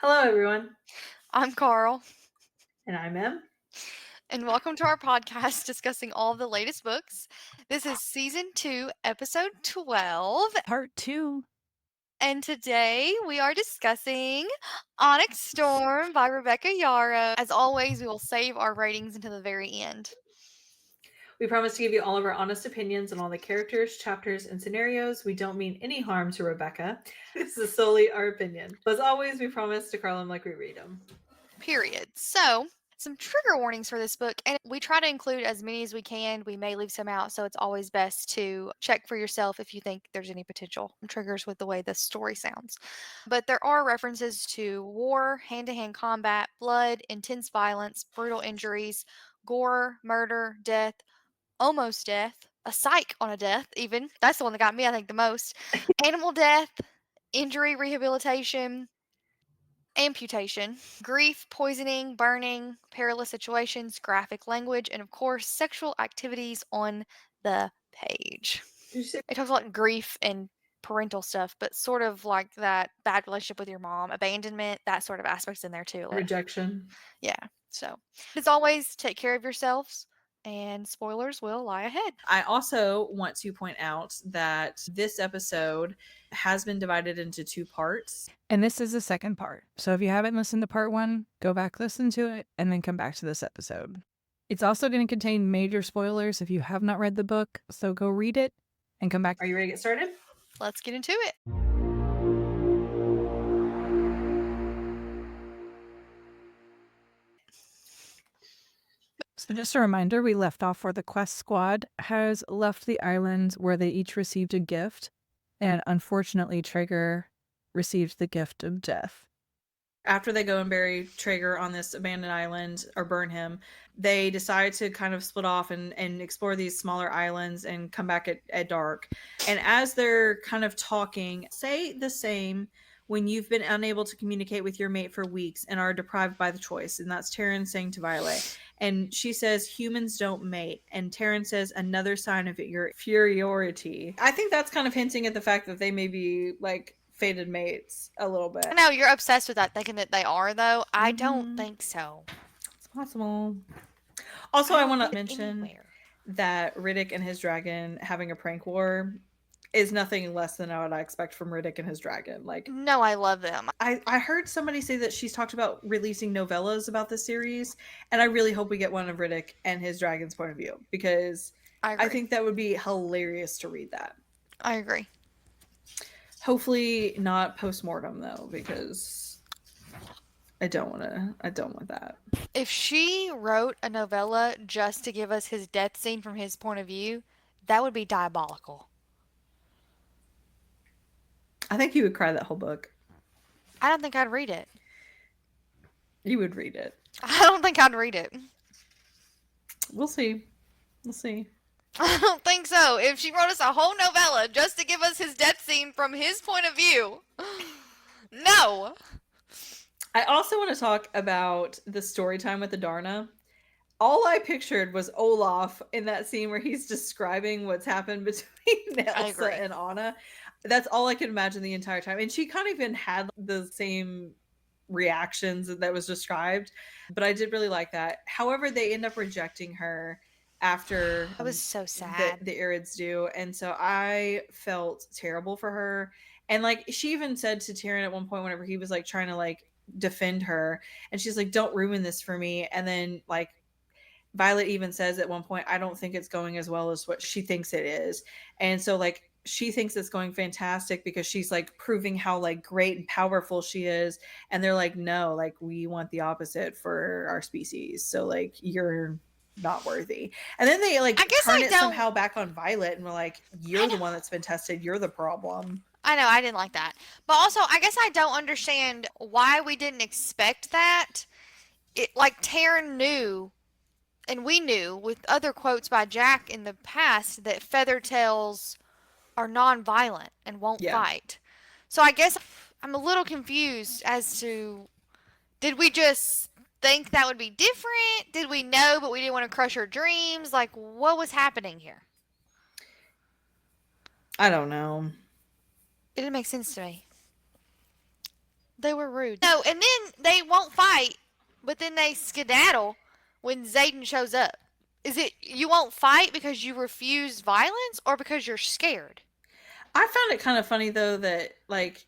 Hello, everyone, I'm Carl, and I'm Em. and welcome to our podcast discussing all the latest books. This is season 2, episode 12, Part 2. and today we are discussing Onyx Storm by Rebecca Yarros. As always, we will save our ratings until the very end. We promise to give you all of our honest opinions on all the characters, chapters, and scenarios. We don't mean any harm to Rebecca. This is solely our opinion. As always, we promise to call them like we read them. Period. So, some trigger warnings for this book, and we try to include as many as we can. We may leave some out, so it's always best to check for yourself if you think there's any potential triggers with the way the story sounds. But there are references to war, hand to hand combat, blood, intense violence, brutal injuries, gore, murder, death, almost death, a psych on a death, even. That's the one that got me, I think, the most. Animal death, injury rehabilitation, amputation, grief, poisoning, burning, perilous situations, graphic language, and of course, sexual activities on the page. Did you say It talks about grief and parental stuff, but sort of like that bad relationship with your mom, abandonment, that sort of aspects in there too. rejection? Yeah. So, as always, take care of yourselves, and spoilers will lie ahead. I also want to point out that this episode has been divided into 2 parts. And this is the second part. So if you haven't listened to part 1, go back, listen to it, and then come back to this episode. It's also going to contain major spoilers if you have not read the book. So go read it and come back. Are you ready to get started? Let's get into it. So just a reminder, we left off where the quest squad has left the island where they each received a gift, and unfortunately Traeger received the gift of death. After they go and bury Traeger on this abandoned island or burn him, they decide to kind of split off and explore these smaller islands and come back at dark. And as they're kind of talking, say the same when you've been unable to communicate with your mate for weeks and are deprived by the choice. And that's Taryn saying to Violet. And she says, humans don't mate. And Taryn says, another sign of your inferiority. I think that's kind of hinting at the fact that they may be like fated mates a little bit. I know you're obsessed with that, thinking that they are, though. I don't think so. It's possible. Also, I want to get mention anywhere. that Riddick and his dragon having a prank war is nothing less than what I expect from Riddick and his dragon. Like, No, I love them. I heard somebody say that she's talked about releasing novellas about this series, and I really hope we get one of Riddick and his dragon's point of view, because I agree. I think that would be hilarious to read that. I agree. Hopefully not post-mortem though, because I don't want that. If she wrote a novella just to give us his death scene from his point of view, that would be diabolical. I think you would cry that whole book. I don't think I'd read it. You would read it. I don't think I'd read it. We'll see. We'll see. I don't think so. If she wrote us a whole novella just to give us his death scene from his point of view, no. I also want to talk about the story time with the Darna. All I pictured was Olaf in that scene where he's describing what's happened between Elsa and Anna. That's all I could imagine the entire time. And she kind of even had the same reactions that was described, but I did really like that. However, they end up rejecting her after I was so sad. the Irids do, and so I felt terrible for her. And like she even said to Tyrion at one point, whenever he was like trying to like defend her, and she's like, don't ruin this for me. And then like Violet even says at one point, I don't think it's going as well as what she thinks it is. And so like she thinks it's going fantastic because she's like proving how like great and powerful she is. And they're like, no, like we want the opposite for our species. So like you're not worthy. And then they like turn it somehow back on Violet and we're like, you're the one that's been tested. You're the problem. I know, I didn't like that. But also, I guess I don't understand why we didn't expect that. It like Taryn knew, and we knew with other quotes by Jack in the past, that Feathertails are non-violent and won't fight. So I guess I'm a little confused as to, did we just think that would be different? Did we know but we didn't want to crush her dreams? Like, what was happening here? I don't know. It didn't make sense to me. They were rude. No, and then they won't fight, but then they skedaddle when Zayden shows up. Is it you won't fight because you refuse violence or because you're scared? I found it kind of funny though that like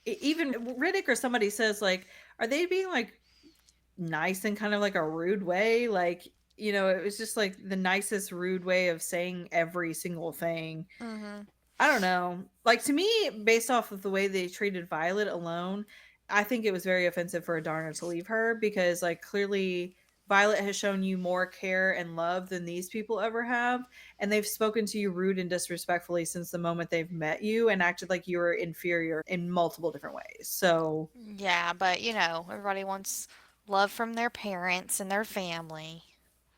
even Riddick or somebody says like, are they being like nice in kind of like a rude way? Like, you know, it was just like the nicest rude way of saying every single thing. Mm-hmm. I don't know. Like to me, based off of the way they treated Violet alone, I think it was very offensive for Adarna to leave her because like clearly Violet has shown you more care and love than these people ever have, and they've spoken to you rude and disrespectfully since the moment they've met you and acted like you were inferior in multiple different ways. So Yeah, but you know, everybody wants love from their parents and their family.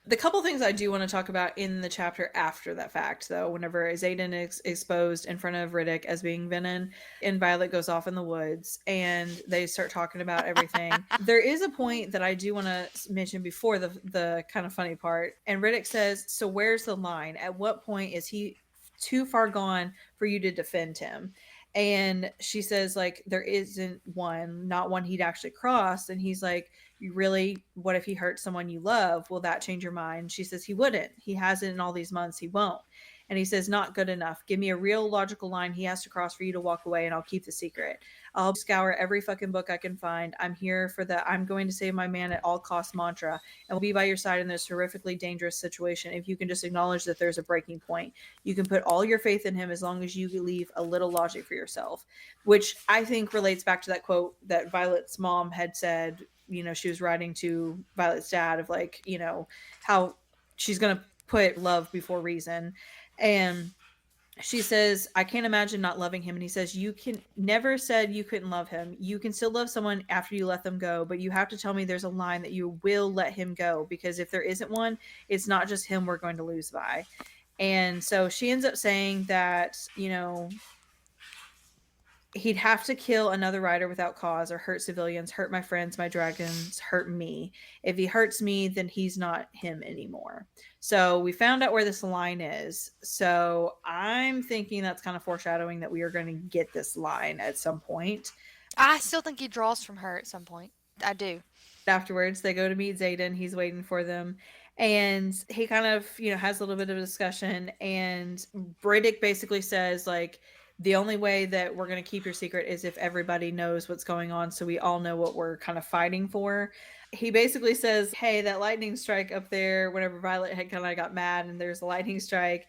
the couple things I do want to talk about in the chapter after that fact, though, whenever Xaden is exposed in front of Riddick as being Venom, and Violet goes off in the woods, and they start talking about everything. There is a point that I do want to mention before the kind of funny part, and Riddick says, "So where's the line? At what point is he too far gone for you to defend him?" And she says, like, there isn't one, not one he'd actually cross. And he's like, you really, what if he hurts someone you love? Will that change your mind? She says he wouldn't. He hasn't in all these months. He won't. And he says, not good enough. Give me a real logical line he has to cross for you to walk away, and I'll keep the secret. I'll scour every fucking book I can find. I'm here for the I'm going to save my man at all costs mantra, and will be by your side in this horrifically dangerous situation if you can just acknowledge that there's a breaking point. You can put all your faith in him as long as you leave a little logic for yourself, which I think relates back to that quote that Violet's mom had said, you know, she was writing to Violet's dad of like, you know, how she's going to put love before reason. And she says, I can't imagine not loving him. And he says, you can never said you couldn't love him. You can still love someone after you let them go, but you have to tell me there's a line that you will let him go, because if there isn't one, it's not just him we're going to lose by. And so she ends up saying that, you know, he'd have to kill another rider without cause or hurt civilians, hurt my friends, my dragons, hurt me. If he hurts me, then he's not him anymore. So we found out where this line is. So I'm thinking that's kind of foreshadowing that we are going to get this line at some point. I still think he draws from her at some point. I do. Afterwards, they go to meet Xaden. He's waiting for them. And he kind of, you know, has a little bit of a discussion. And Riddick basically says, like, the only way that we're going to keep your secret is if everybody knows what's going on, so we all know what we're kind of fighting for. He basically says, hey, that lightning strike up there, whenever Violet had kind of got mad and there's a lightning strike.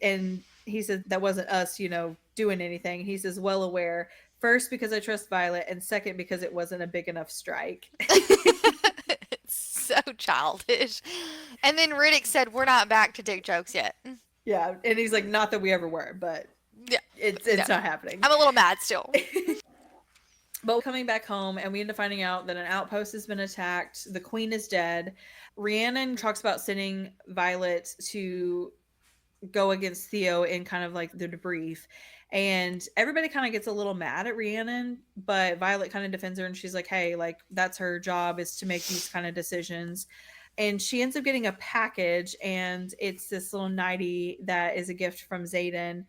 And he said, that wasn't us, you know, doing anything. He says, well aware. First, because I trust Violet, and second, because it wasn't a big enough strike. It's so childish. And then Riddick said, we're not back to dick jokes yet. Yeah, and he's like, not that we ever were, but yeah, it's not happening. I'm a little mad still. But coming back home, and we end up finding out that an outpost has been attacked. The queen is dead. Rhiannon talks about sending Violet to go against Theo in kind of like the debrief. And everybody kind of gets a little mad at Rhiannon, but Violet kind of defends her, and she's like, hey, like, that's her job, is to make these kind of decisions. And she ends up getting a package, and it's this little nightie that is a gift from Xaden.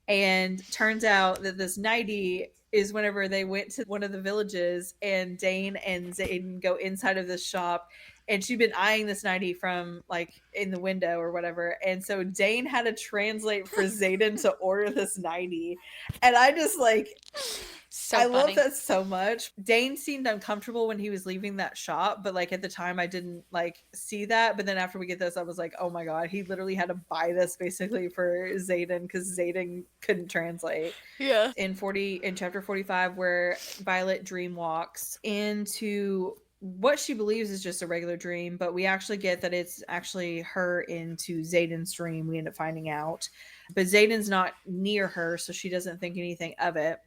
And turns out that this nightie is whenever they went to one of the villages, and Dane and Xaden go inside of this shop, and she'd been eyeing this nightie from like in the window or whatever. And so Dane had to translate for Xaden to order this nightie. And I just like, So I funny. love that so much. Dane seemed uncomfortable when he was leaving that shop, but like at the time I didn't like see that. But then after we get this, I was like, oh my God, he literally had to buy this basically for Xaden because Xaden couldn't translate. Yeah. In chapter 45, where Violet dream walks into what she believes is just a regular dream, but we actually get that it's actually her into Xaden's dream. We end up finding out, but Xaden's not near her, so she doesn't think anything of it.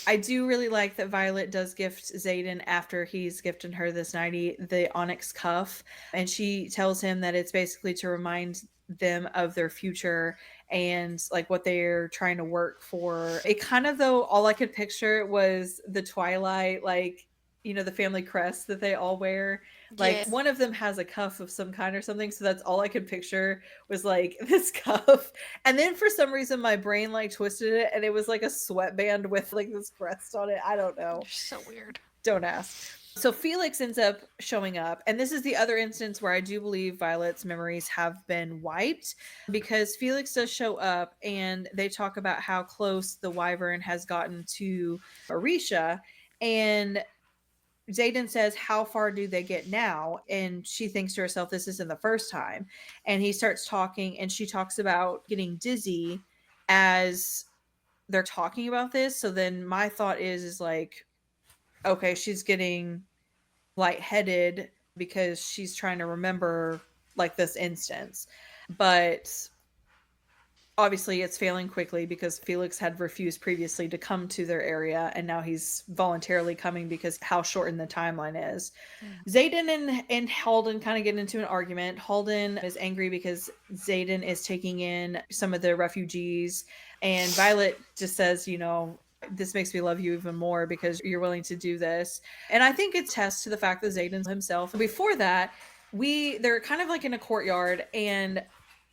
I do really like that Violet does gift Xaden, after he's gifted her this nightie, the Onyx cuff, and she tells him that it's basically to remind them of their future and like what they're trying to work for. It kind of, though, all I could picture was the Twilight, like the family crest that they all wear. Like Yes. one of them has a cuff of some kind or something. So that's all I could picture was like this cuff. And then for some reason my brain like twisted it and it was like a sweatband with like this crest on it. I don't know. You're so weird. Don't ask. So Felix ends up showing up. And this is the other instance where I do believe Violet's memories have been wiped, because Felix does show up and they talk about how close the Wyvern has gotten to Orisha. And Xaden says, how far do they get now? And she thinks to herself, this isn't the first time. And he starts talking and she talks about getting dizzy as they're talking about this. So then my thought is like, okay, she's getting lightheaded because she's trying to remember like this instance. But obviously it's failing quickly because Felix had refused previously to come to their area and now he's voluntarily coming because how shortened the timeline is. Xaden and Halden kind of get into an argument. Halden is angry because Xaden is taking in some of the refugees and Violet just says, this makes me love you even more because you're willing to do this. And I think it tests to the fact that Xaden's himself. Before that, they're kind of like in a courtyard and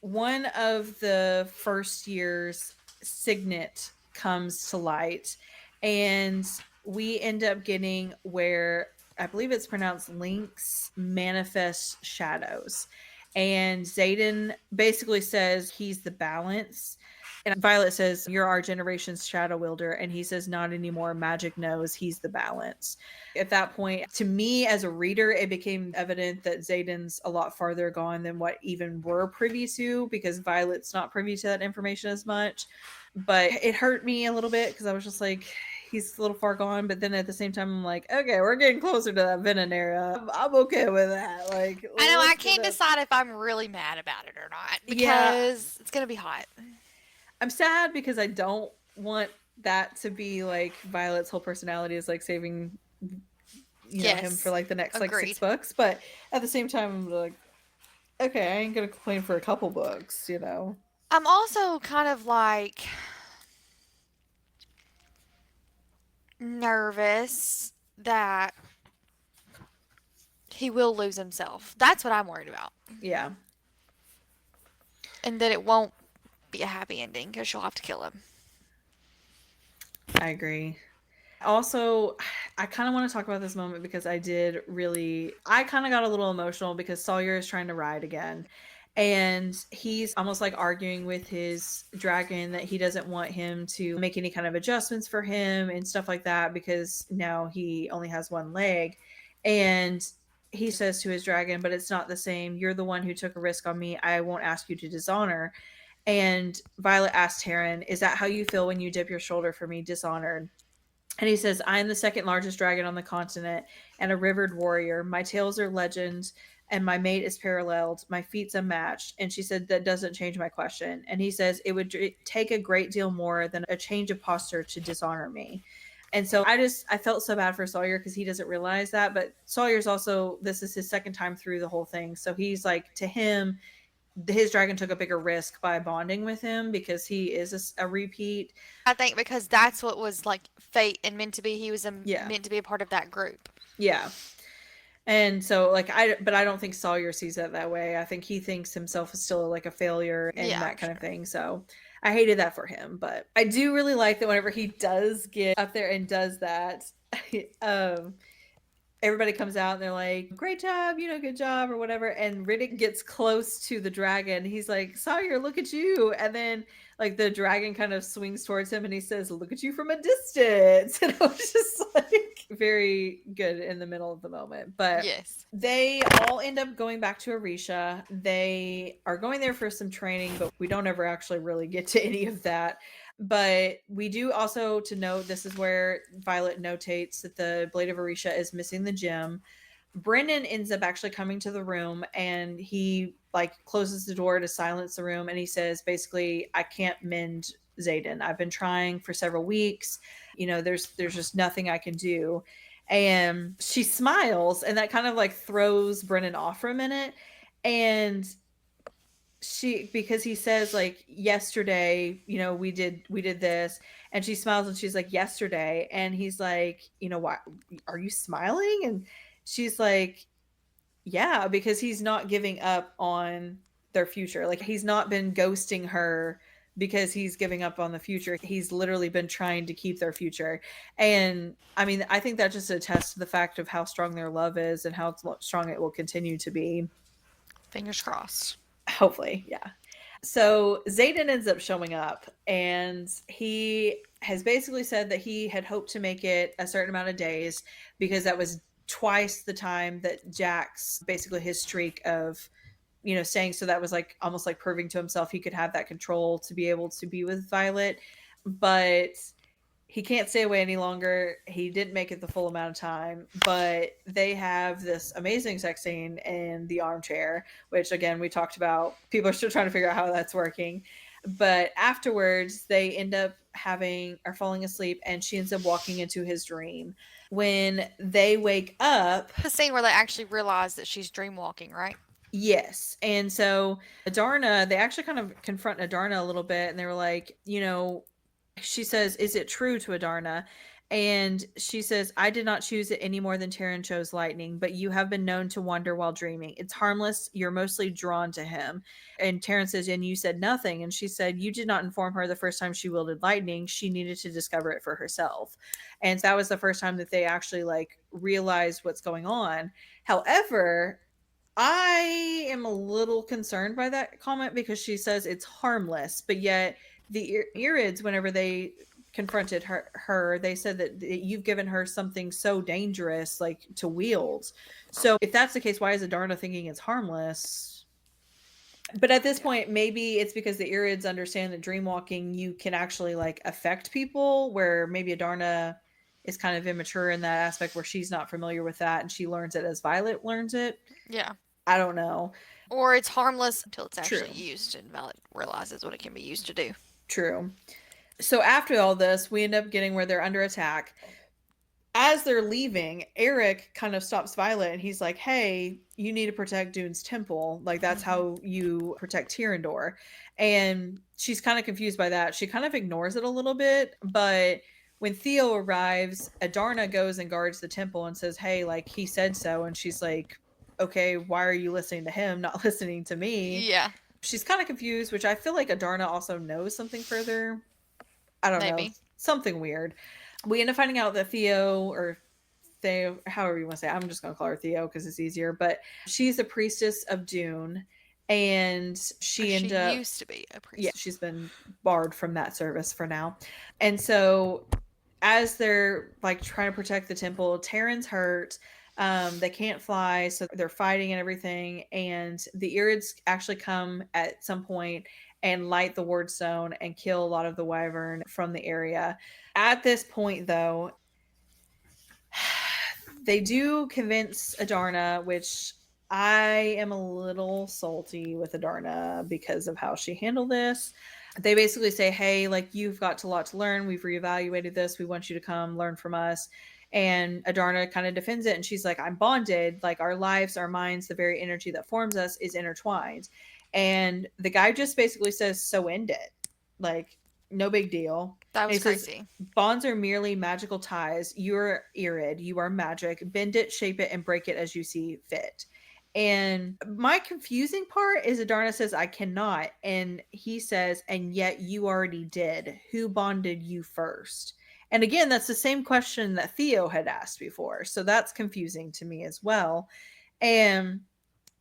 one of the first year's signet comes to light and we end up getting where I believe it's pronounced Link's manifest shadows. And Xaden basically says he's the balance. And Violet says, you're our generation's shadow wielder. And he says, not anymore. Magic knows he's the balance. At that point, to me as a reader, it became evident that Xaden's a lot farther gone than what even we're privy to, because Violet's not privy to that information as much. But it hurt me a little bit because I was just like, he's a little far gone. But then at the same time, I'm like, okay, we're getting closer to that Venom era. I'm okay with that. Like, I know I can't decide if I'm really mad about it or not because it's going to be hot. I'm sad because I don't want that to be like Violet's whole personality is like saving him for like the next like 6 books. But at the same time, I'm like, okay, I ain't gonna complain for a couple books, I'm also kind of like nervous that he will lose himself. That's what I'm worried about. Yeah. And that it won't be a happy ending because she'll have to kill him. I agree. Also, I kind of want to talk about this moment because I kind of got a little emotional because Sawyer is trying to ride again. And he's almost like arguing with his dragon that he doesn't want him to make any kind of adjustments for him and stuff like that because now he only has one leg. And he says to his dragon, but it's not the same. You're the one who took a risk on me. I won't ask you to dishonor. And Violet asked Taryn, is that how you feel when you dip your shoulder for me, dishonored? And he says, I am the second largest dragon on the continent and a rivered warrior. My tales are legends and my mate is paralleled. My feat's unmatched. And she said, that doesn't change my question. And he says, it would take a great deal more than a change of posture to dishonor me. And so I felt so bad for Sawyer because he doesn't realize that. But Sawyer's also, this is his second time through the whole thing. So he's like, to him, his dragon took a bigger risk by bonding with him because he is a repeat. I think because that's what was like fate and meant to be. He was meant to be a part of that group. Yeah. And so like but I don't think Sawyer sees it that way. I think he thinks himself is still like a failure and that kind of thing. So I hated that for him, but I do really like that whenever he does get up there and does that, everybody comes out and they're like, great job, good job or whatever. And Riddick gets close to the dragon. He's like, Sawyer, look at you. And then like the dragon kind of swings towards him and he says, look at you from a distance. And I was just like very good in the middle of the moment. But yes, they all end up going back to Orisha. They are going there for some training, but we don't ever actually really get to any of that. But we do also to note, this is where Violet notates that the Blade of Orisha is missing the gem. Brennan ends up actually coming to the room and he like closes the door to silence the room. And he says, basically, I can't mend Xaden. I've been trying for several weeks. There's just nothing I can do. And she smiles and that kind of like throws Brennan off for a minute. And because he says like yesterday, we did this, and she smiles and she's like yesterday, and he's like, why are you smiling? And she's like, yeah, because he's not giving up on their future. Like, he's not been ghosting her because he's giving up on the future. He's literally been trying to keep their future. And I mean, I think that just attests to the fact of how strong their love is and how strong it will continue to be. Fingers crossed. Hopefully, yeah. So Zayden ends up showing up, and he has basically said that he had hoped to make it a certain amount of days because that was twice the time that Jack's, basically his streak of, staying. So that was like almost like proving to himself he could have that control to be able to be with Violet. But he can't stay away any longer. He didn't make it the full amount of time, but they have this amazing sex scene in the armchair, which again, we talked about. People are still trying to figure out how that's working. But afterwards, they end up falling asleep, and she ends up walking into his dream. When they wake up, The scene where they actually realize that she's dreamwalking, right? yes. And so Adarna, they actually kind of confront Adarna a little bit, and they were like, she says, is it true, to Adarna? And she says, I did not choose it any more than Taryn chose lightning, but you have been known to wander while dreaming. It's harmless. You're mostly drawn to him. And Taryn says, and you said nothing. And she said, you did not inform her the first time she wielded lightning. She needed to discover it for herself. And that was the first time that they actually like realized what's going on. However, I am a little concerned by that comment because she says it's harmless, but yet the Irids, whenever they confronted her, they said that you've given her something so dangerous, like to wield. So if that's the case, why is Adarna thinking it's harmless? But at this point, maybe it's because the Irids understand that dreamwalking, you can actually like affect people, where maybe Adarna is kind of immature in that aspect where she's not familiar with that, and she learns it as Violet learns it. Yeah. I don't know. Or it's harmless until it's actually True. used and Violet realizes what it can be used to do. True. So after all this, we end up getting where they're under attack. As they're leaving, Eric kind of stops Violet, and he's like, hey, you need to protect Dune's temple. Like, that's how you protect Tyrandor. And she's kind of confused by that. She kind of ignores it a little bit, but when Theo arrives, Adarna goes and guards the temple and says, hey, like, he said so. And she's like, okay, why are you listening to him, not listening to me? Yeah. She's kind of confused, which I feel like Adarna also knows something further. I don't know. Something weird. We end up finding out that Theo, however you want to say it, I'm just going to call her Theo because it's easier, but she's a priestess of Dune, and she used to be a priestess. Yeah, she's been barred from that service for now. And so as they're like trying to protect the temple, Taryn's hurt. They can't fly, so they're fighting and everything. And the Irids actually come at some point and light the ward stone and kill a lot of the wyvern from the area. At this point, though, they do convince Adarna, which I am a little salty with Adarna because of how she handled this. They basically say, hey, like, you've got a lot to learn. We've reevaluated this. We want you to come learn from us. And Adarna kind of defends it. And she's like, I'm bonded. Like, our lives, our minds, the very energy that forms us is intertwined. And the guy just basically says, so end it. Like, no big deal. That was crazy. Says, bonds are merely magical ties. You're Irid. You are magic. Bend it, shape it, and break it as you see fit. And my confusing part is Adarna says, I cannot. And he says, and yet you already did. Who bonded you first? And again, that's the same question that Theo had asked before. So that's confusing to me as well. And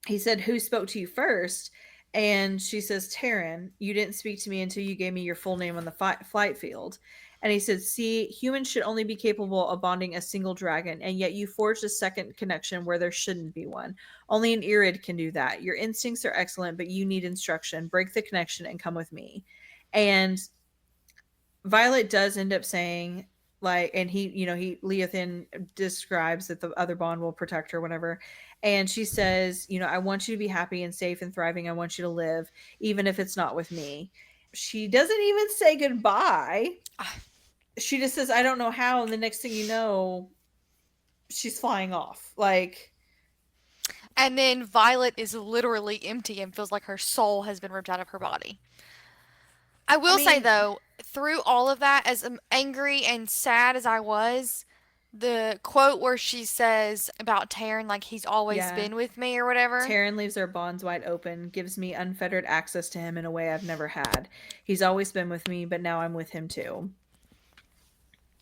he said, who spoke to you first? And she says, Taryn, you didn't speak to me until you gave me your full name on the flight field. And he said, see, humans should only be capable of bonding a single dragon, and yet you forged a second connection where there shouldn't be one. Only an Irid can do that. Your instincts are excellent, but you need instruction. Break the connection and come with me. And Violet does end up saying, like, and Leothin describes that the other bond will protect her, whatever. And she says, I want you to be happy and safe and thriving. I want you to live, even if it's not with me. She doesn't even say goodbye. She just says, I don't know how. And the next thing you know, she's flying off. Like, And then Violet is literally empty and feels like her soul has been ripped out of her body. I will say, mean- though, through all of that, as angry and sad as I was, the quote where she says about Taryn, like, he's always Yeah. been with me or whatever. Taryn leaves our bonds wide open, gives me unfettered access to him in a way I've never had. He's always been with me, but now I'm with him too.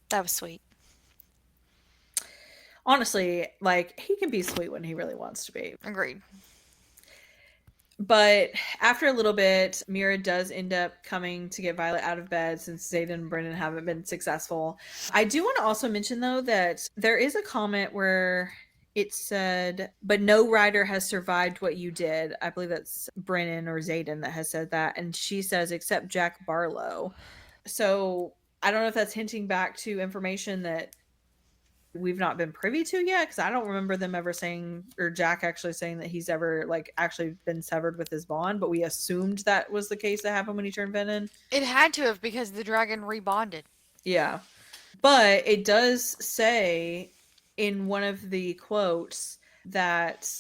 That was sweet. Honestly, like, he can be sweet when he really wants to be. Agreed. But after a little bit, Mira does end up coming to get Violet out of bed since Zayden and Brennan haven't been successful. I do want to also mention, though, that there is a comment where it said, but no rider has survived what you did. I believe that's Brennan or Zayden that has said that. And she says, except Jack Barlow. So I don't know if that's hinting back to information that we've not been privy to yet, because I don't remember them ever saying, or Jack actually saying, that he's ever like actually been severed with his bond, but we assumed that was the case that happened when he turned venom. It had to have, because the dragon rebonded. Yeah. But it does say in one of the quotes that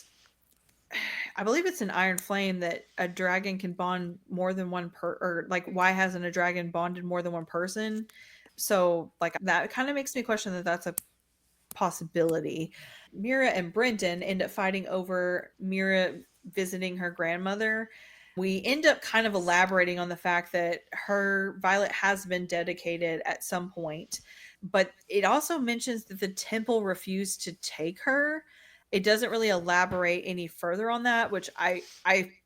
I believe it's in Iron Flame that a dragon can bond more than one or like, why hasn't a dragon bonded more than one person? So like that kind of makes me question that that's a possibility. Mira and Brendan end up fighting over Mira visiting her grandmother. We end up kind of elaborating on the fact that her Violet has been dedicated at some point, but it also mentions that the temple refused to take her. It doesn't really elaborate any further on that, which I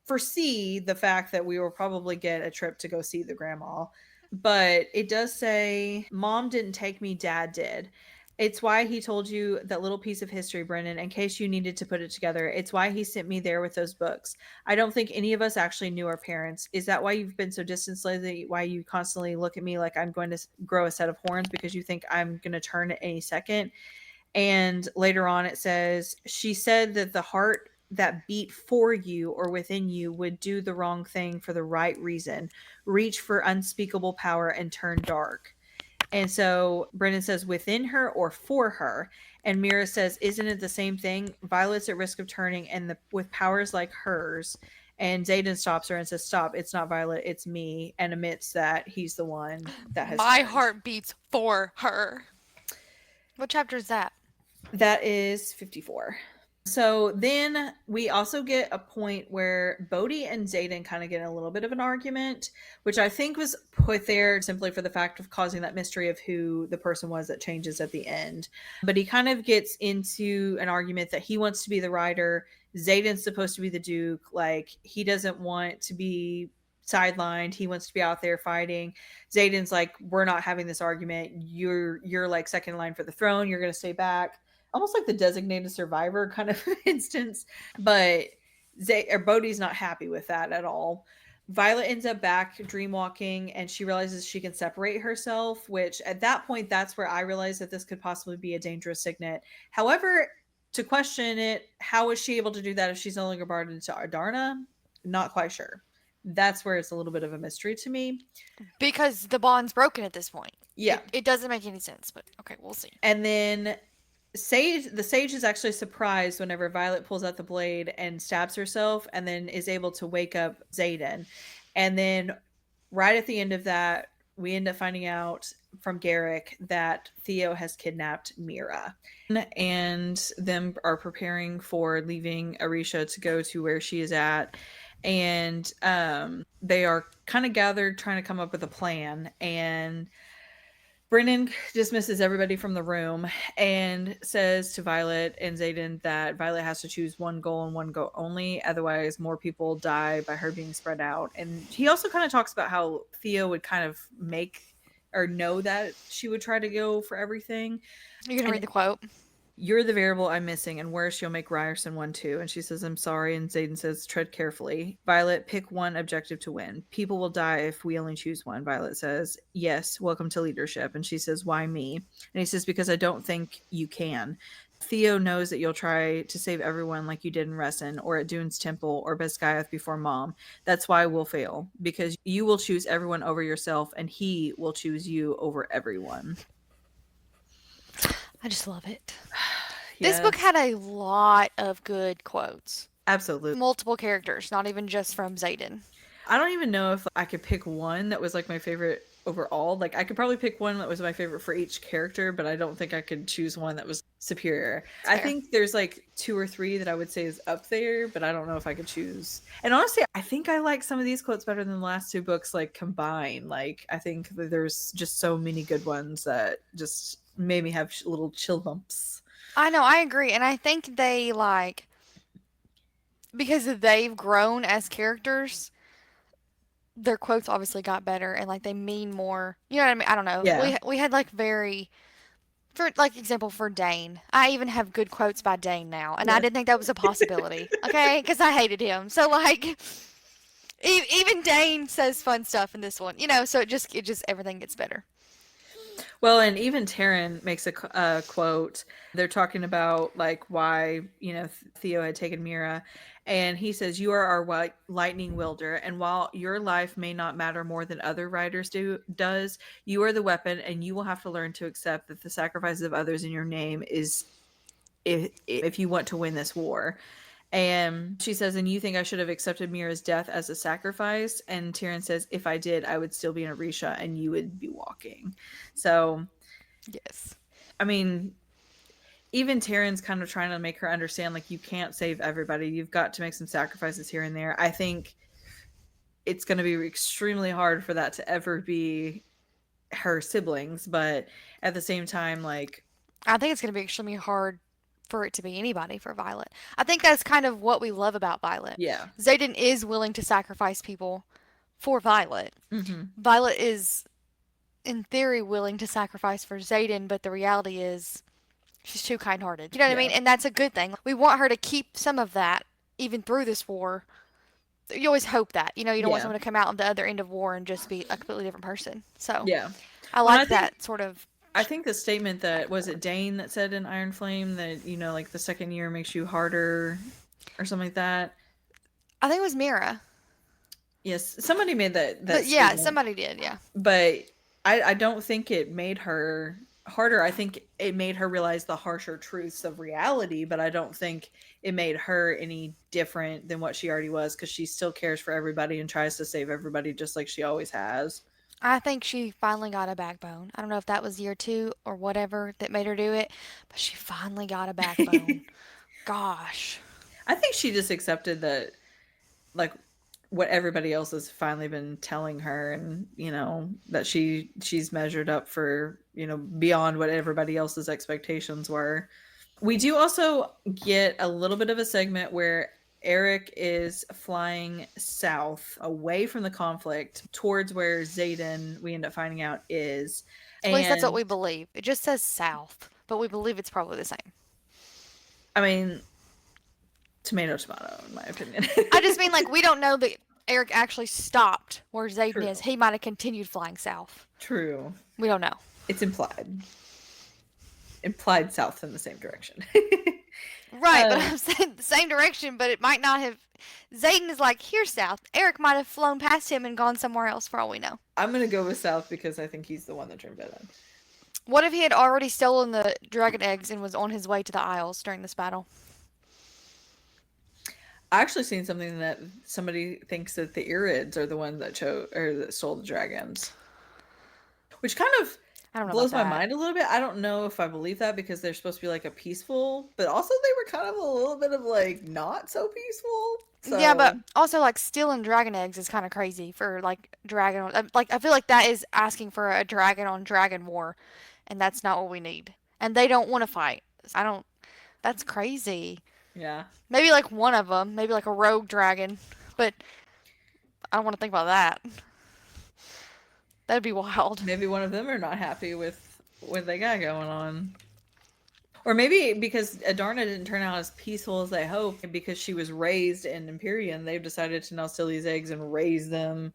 foresee the fact that we will probably get a trip to go see the grandma. But it does say, Mom didn't take me, Dad did. It's why he told you that little piece of history, Brennan, in case you needed to put it together. It's why he sent me there with those books. I don't think any of us actually knew our parents. Is that why you've been so distant lately? Why you constantly look at me like I'm going to grow a set of horns because you think I'm going to turn at any second? And later on it says, she said that the heart that beat for you or within you would do the wrong thing for the right reason, reach for unspeakable power and turn dark. And so Brennan says, within her or for her. And Mira says, isn't it the same thing? Violet's at risk of turning, and with powers like hers. And Zayden stops her and says, stop, it's not Violet, it's me. And admits that he's the one that has My turned. heart beats for her. What chapter is that? That is 54. So then we also get a point where Bodhi and Zayden kind of get in a little bit of an argument, which I think was put there simply for the fact of causing that mystery of who the person was that changes at the end. But he kind of gets into an argument that he wants to be the rider. Zayden's supposed to be the Duke. Like, he doesn't want to be sidelined. He wants to be out there fighting. Zayden's like, we're not having this argument. You're like second in line for the throne. You're going to stay back. Almost like the designated survivor kind of instance. But Bodhi's not happy with that at all. Violet ends up back dreamwalking, and she realizes she can separate herself, which at that point, that's where I realized that this could possibly be a dangerous signet. However, to question it, how is she able to do that if she's no longer barred into Adarna? Not quite sure. That's where it's a little bit of a mystery to me. Because the bond's broken at this point. Yeah. It doesn't make any sense, but okay, we'll see. And then the sage is actually surprised whenever Violet pulls out the blade and stabs herself, and then is able to wake up Zayden. And then right at the end of that, we end up finding out from Garrick that Theo has kidnapped Mira, and them are preparing for leaving Arisha to go to where she is at. And they are kind of gathered trying to come up with a plan. And Brennan dismisses everybody from the room and says to Violet and Zayden that Violet has to choose one goal and one goal only. Otherwise, more people die by her being spread out. And he also kind of talks about how Theo would kind of make or know that she would try to go for everything. You're going to read the quote? You're the variable I'm missing, and worse, you'll make Ryerson one too. And she says, I'm sorry. And Zayden says, tread carefully. Violet, pick one objective to win. People will die if we only choose one. Violet says, yes, welcome to leadership. And she says, why me? And he says, because I don't think you can. Theo knows that you'll try to save everyone like you did in Resin or at Dune's Temple or Besgaiath before Mom. That's why we'll fail, because you will choose everyone over yourself, and he will choose you over everyone. I just love it. This book Yes. had a lot of good quotes. Absolutely. Multiple characters, not even just from Xaden. I don't even know if I could pick one that was like my favorite overall. Like I could probably pick one that was my favorite for each character, but I don't think I could choose one that was superior. I Fair. think there's like 2 or 3 that I would say is up there, but I don't know if I could choose. And honestly, I think I like some of these quotes better than the last 2 books like combined. Like I think that there's just so many good ones that just made me have little chill bumps. I know, I agree. And I think they, like, because they've grown as characters, their quotes obviously got better and, like, they mean more. You know what I mean? I don't know. Yeah. We had, like, for, like, example, for Dane. I even have good quotes by Dane now. And I Yes. didn't think that was a possibility. Okay? Because I hated him. So, like, even Dane says fun stuff in this one. You know, so it just everything gets better. Well, and even Taryn makes a quote. They're talking about like why Theo had taken Mira, and he says, "You are our lightning wielder, and while your life may not matter more than other riders does, you are the weapon, and you will have to learn to accept that the sacrifices of others in your name is if you want to win this war." And she says, "And you think I should have accepted Mira's death as a sacrifice?" And Tyrion says, "If I did, I would still be in Arisha and you would be walking." So, Yes. I mean, even Tyrion's kind of trying to make her understand, like, you can't save everybody. You've got to make some sacrifices here and there. I think it's going to be extremely hard for that to ever be her siblings. But at the same time, like, I think it's going to be extremely hard for it to be anybody for Violet. I think that's kind of what we love about Violet. yeah. Xaden is willing to sacrifice people for Violet. Mm-hmm. Violet is, in theory, willing to sacrifice for Xaden, but the reality is she's too kind-hearted. You know what I mean? And that's a good thing. We want her to keep some of that even through this war. You always hope that. You know, you don't want Yeah. someone to come out on the other end of war and just be a completely different person. So Yeah. I Well, like I think- that sort of. I think the statement that was it Dane that said in Iron Flame that, like the second year makes you harder or something like that. I think it was Mira. Yes, somebody made that But yeah, statement. somebody did, yeah. But I don't think it made her harder. I think it made her realize the harsher truths of reality, but I don't think it made her any different than what she already was, because she still cares for everybody and tries to save everybody just like she always has. I think she finally got a backbone. I don't know if that was year 2 or whatever that made her do it, but she finally got a backbone. Gosh. I think she just accepted that, like, what everybody else has finally been telling her, and that she's measured up for beyond what everybody else's expectations were. We do also get a little bit of a segment where Eric is flying south away from the conflict towards where Xaden, we end up finding out, is. At least that's what And, we believe. It just says south, but we believe it's probably the same. I mean, tomato, in my opinion. I just mean, like, we don't know that Eric actually stopped where Xaden True. is. He might have continued flying south. True. We don't know. It's implied. Implied south in the same direction. Right, but I'm saying the same direction, but it might not have. Xaden is like, here south. Eric might have flown past him and gone somewhere else for all we know. I'm going to go with south because I think he's the one that turned bad. What if he had already stolen the dragon eggs and was on his way to the Isles during this battle? I actually seen something that somebody thinks that the Irids are the one that stole the dragons, which kind of I don't know. blows about my that. mind a little bit. I don't know if I believe that, because they're supposed to be like a peaceful, but also they were kind of a little bit of like not so peaceful. So. Yeah, but also like stealing dragon eggs is kind of crazy for like dragon. Like I feel like that is asking for a dragon on dragon war, and that's not what we need. And they don't want to fight. I don't. That's crazy. Yeah. Maybe like one of them, maybe like a rogue dragon, but I don't want to think about that. That'd be wild. Maybe one of them are not happy with what they got going on. Or maybe because Adarna didn't turn out as peaceful as they hoped, because she was raised in Empyrean, they've decided to now steal these eggs and raise them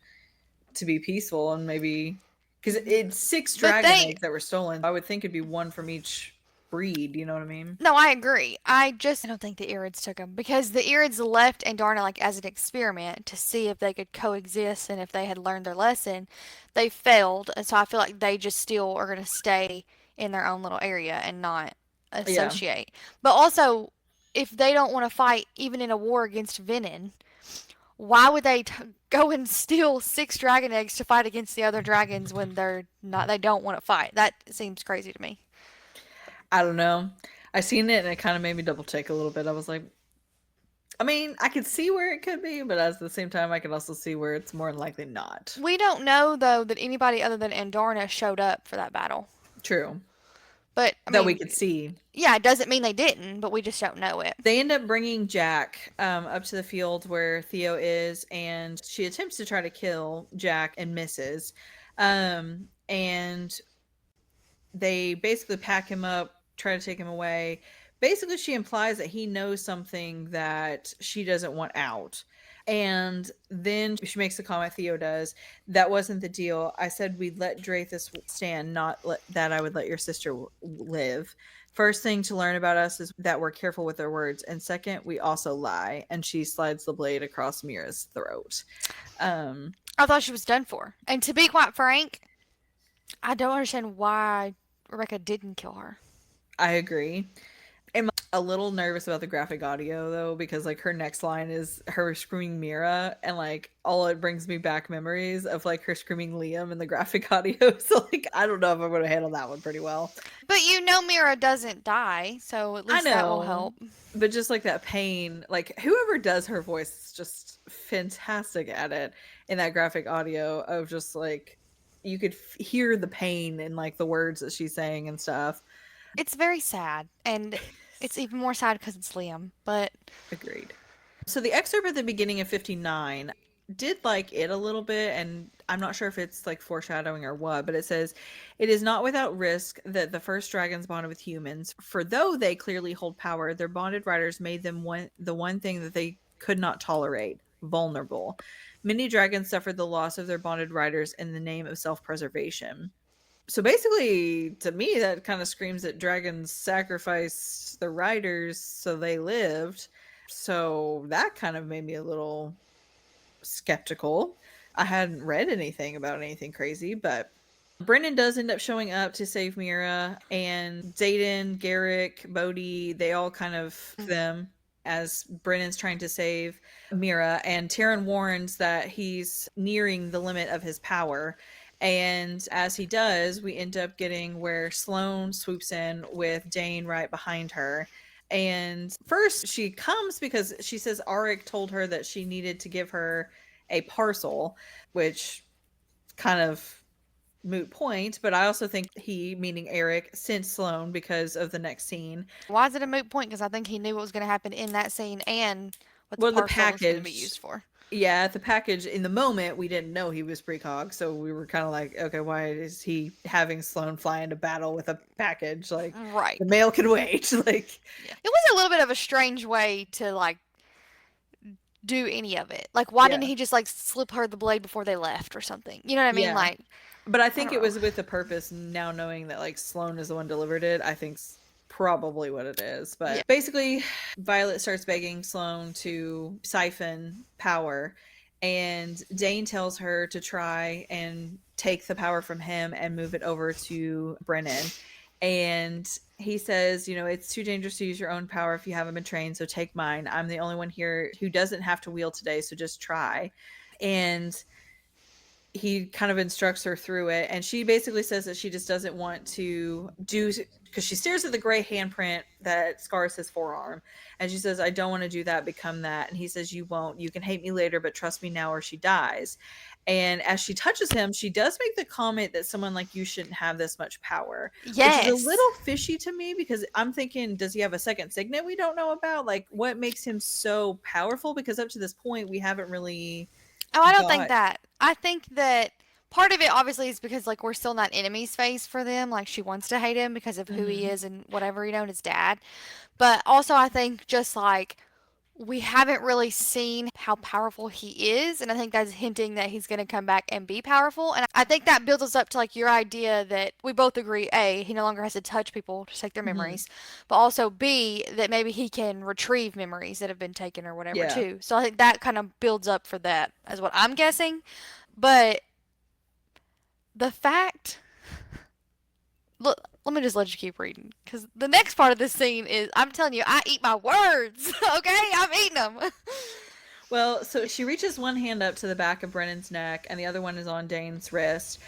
to be peaceful. And maybe because it's 6 dragon eggs that were stolen, I would think it'd be one from each breed. You know what I mean? No, I agree. I don't think the Irids took them, because the Irids left Andarna like as an experiment to see if they could coexist and if they had learned their lesson. They failed, and so I feel like they just still are going to stay in their own little area and not associate. But also, if they don't want to fight even in a war against Venin, why would they go and steal 6 dragon eggs to fight against the other dragons when they don't want to fight? That seems crazy to me. I don't know. I seen it and it kind of made me double check a little bit. I was like, I mean, I could see where it could be, but at the same time, I could also see where it's more than likely not. We don't know, though, that anybody other than Andarna showed up for that battle. True. But I That mean, we could see. Yeah, it doesn't mean they didn't, but we just don't know it. They end up bringing Jack up to the field where Theo is, and she attempts to try to kill Jack and misses. And they basically pack him up, try to take him away. Basically, she implies that he knows something that she doesn't want out. And then she makes a comment, Theo does, that wasn't the deal. I said we'd let Drathus stand, not that I would let your sister live. First thing to learn about us is that we're careful with our words. And second, we also lie. And she slides the blade across Mira's throat. I thought she was done for. And to be quite frank, I don't understand why Rebecca didn't kill her. I agree. I'm a little nervous about the graphic audio though, because like her next line is her screaming Mira, and like all it brings me back memories of like her screaming Liam in the graphic audio. So like I don't know if I'm going to handle that one pretty well. But Mira doesn't die, so at least that will help. But just like that pain, like whoever does her voice is just fantastic at it in that graphic audio of just like you could hear the pain in like the words that she's saying and stuff. It's very sad, and it's even more sad because it's Liam, but... Agreed. So the excerpt at the beginning of 59 did like it a little bit, and I'm not sure if it's like foreshadowing or what, but it says, it is not without risk that the first dragons bonded with humans, for though they clearly hold power, their bonded riders made them the one thing that they could not tolerate, vulnerable. Many dragons suffered the loss of their bonded riders in the name of self-preservation. So basically, to me, that kind of screams that dragons sacrificed the riders so they lived. So that kind of made me a little skeptical. I hadn't read anything about anything crazy, but Brennan does end up showing up to save Mira, and Zayden, Garrick, Bodhi, they all kind of them as Brennan's trying to save Mira, and Taryn warns that he's nearing the limit of his power. And as he does, we end up getting where Sloane swoops in with Dane right behind her. And first she comes because she says Arik told her that she needed to give her a parcel, which kind of moot point. But I also think he, meaning Eric, sent Sloane because of the next scene. Why is it a moot point? Because I think he knew what was going to happen in that scene and what the parcel was going to be used for. Yeah, the package, in the moment, we didn't know he was precog, so we were kind of like, okay, why is he having Sloane fly into battle with a package? Like, right. The mail can wait. Like, yeah. It was a little bit of a strange way to, like, do any of it. Like, why didn't he just, like, slip her the blade before they left or something? You know what I mean? Like, but I think it was with a purpose, now knowing that, like, Sloane is the one delivered it. I think probably what it is. But basically, Violet starts begging Sloane to siphon power, and Dane tells her to try and take the power from him and move it over to Brennan. And he says, it's too dangerous to use your own power if you haven't been trained, so take mine. I'm the only one here who doesn't have to wield today, so just try. And he kind of instructs her through it, and she basically says that she just doesn't want to do, because she stares at the gray handprint that scars his forearm, and she says, I don't want to do that, become that. And he says, you won't. You can hate me later, but trust me now or she dies. And as she touches him, she does make the comment that someone like you shouldn't have this much power. Yes. Which is a little fishy to me, because I'm thinking, does he have a second signet we don't know about? Like, what makes him so powerful? Because up to this point, we haven't really... Oh, I don't think that. I think that part of it obviously is because like we're still in that enemy's phase for them. Like she wants to hate him because of who he is and whatever, and his dad. But also I think just like we haven't really seen how powerful he is, and I think that's hinting that he's going to come back and be powerful. And I think that builds us up to like your idea that we both agree, A, he no longer has to touch people to take their memories, but also B, that maybe he can retrieve memories that have been taken or whatever too. So I think that kind of builds up for that, is what I'm guessing. But the fact, look, let me just let you keep reading, because the next part of this scene is, I'm telling you, I eat my words. Okay, I'm eating them. Well, so she reaches one hand up to the back of Brennan's neck, and the other one is on Dane's wrist.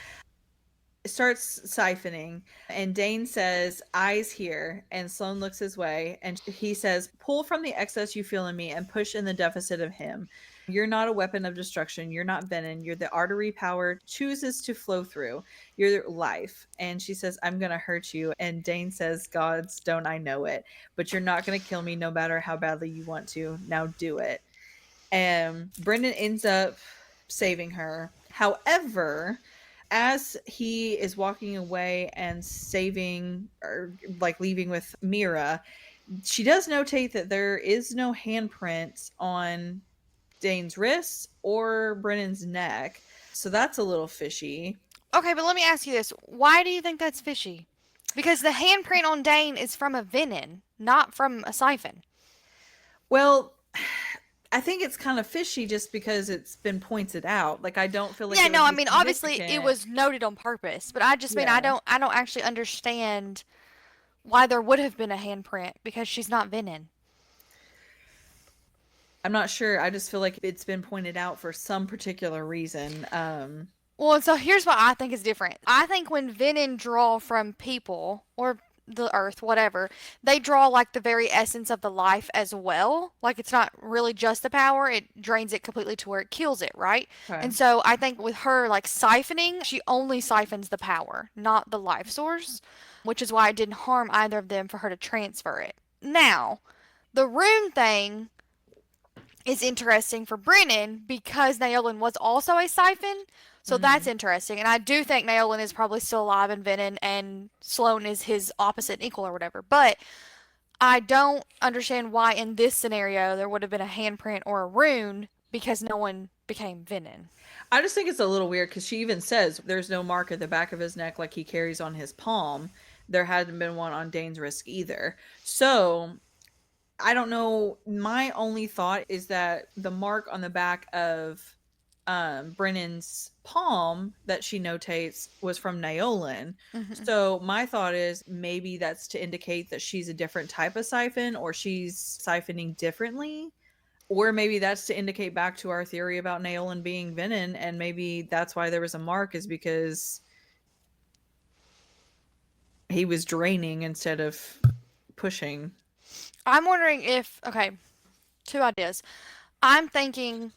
It starts siphoning, and Dane says, "Eyes here," and Sloane looks his way, and he says, "Pull from the excess you feel in me and push in the deficit of him. You're not a weapon of destruction. You're not venom. You're the artery power chooses to flow through. You're life." And she says, "I'm going to hurt you." And Dane says, "Gods, don't I know it? But you're not going to kill me no matter how badly you want to. Now do it." And Brendan ends up saving her. However, as he is walking away and saving, or like leaving with Mira, she does notate that there is no handprint on Dane's wrists or Brennan's neck. So that's a little fishy. Okay, but let me ask you this. Why do you think that's fishy? Because the handprint on Dane is from a venin, not from a siphon. Well, I think it's kind of fishy just because it's been pointed out. Like, I don't feel like Yeah, it no, would I be mean, obviously it significant. was noted on purpose, but I just mean, I Yeah. don't actually understand why there would have been a handprint, because she's not venin. I'm not sure. I just feel like it's been pointed out for some particular reason. Well, and so here's what I think is different. I think when venin draw from people or the earth, whatever, they draw like the very essence of the life as well. Like, it's not really just the power, it drains it completely to where it kills it, right? Okay. And so I think with her like siphoning, she only siphons the power, not the life source, which is why it didn't harm either of them for her to transfer it. Now, the rune thing is interesting for Brennan because Naolan was also a siphon. So that's interesting. And I do think Naolan is probably still alive in Venin and Sloane is his opposite equal or whatever. But I don't understand why in this scenario there would have been a handprint or a rune because no one became Venin. I just think it's a little weird because she even says there's no mark at the back of his neck like he carries on his palm. There hadn't been one on Dane's wrist either. So I don't know. My only thought is that the mark on the back of Brennan's palm that she notates was from Naolan. So my thought is maybe that's to indicate that she's a different type of siphon, or she's siphoning differently. Or maybe that's to indicate back to our theory about Naolan being venin, and maybe that's why there was a mark, is because he was draining instead of pushing. I'm wondering if, okay, two ideas. I'm thinking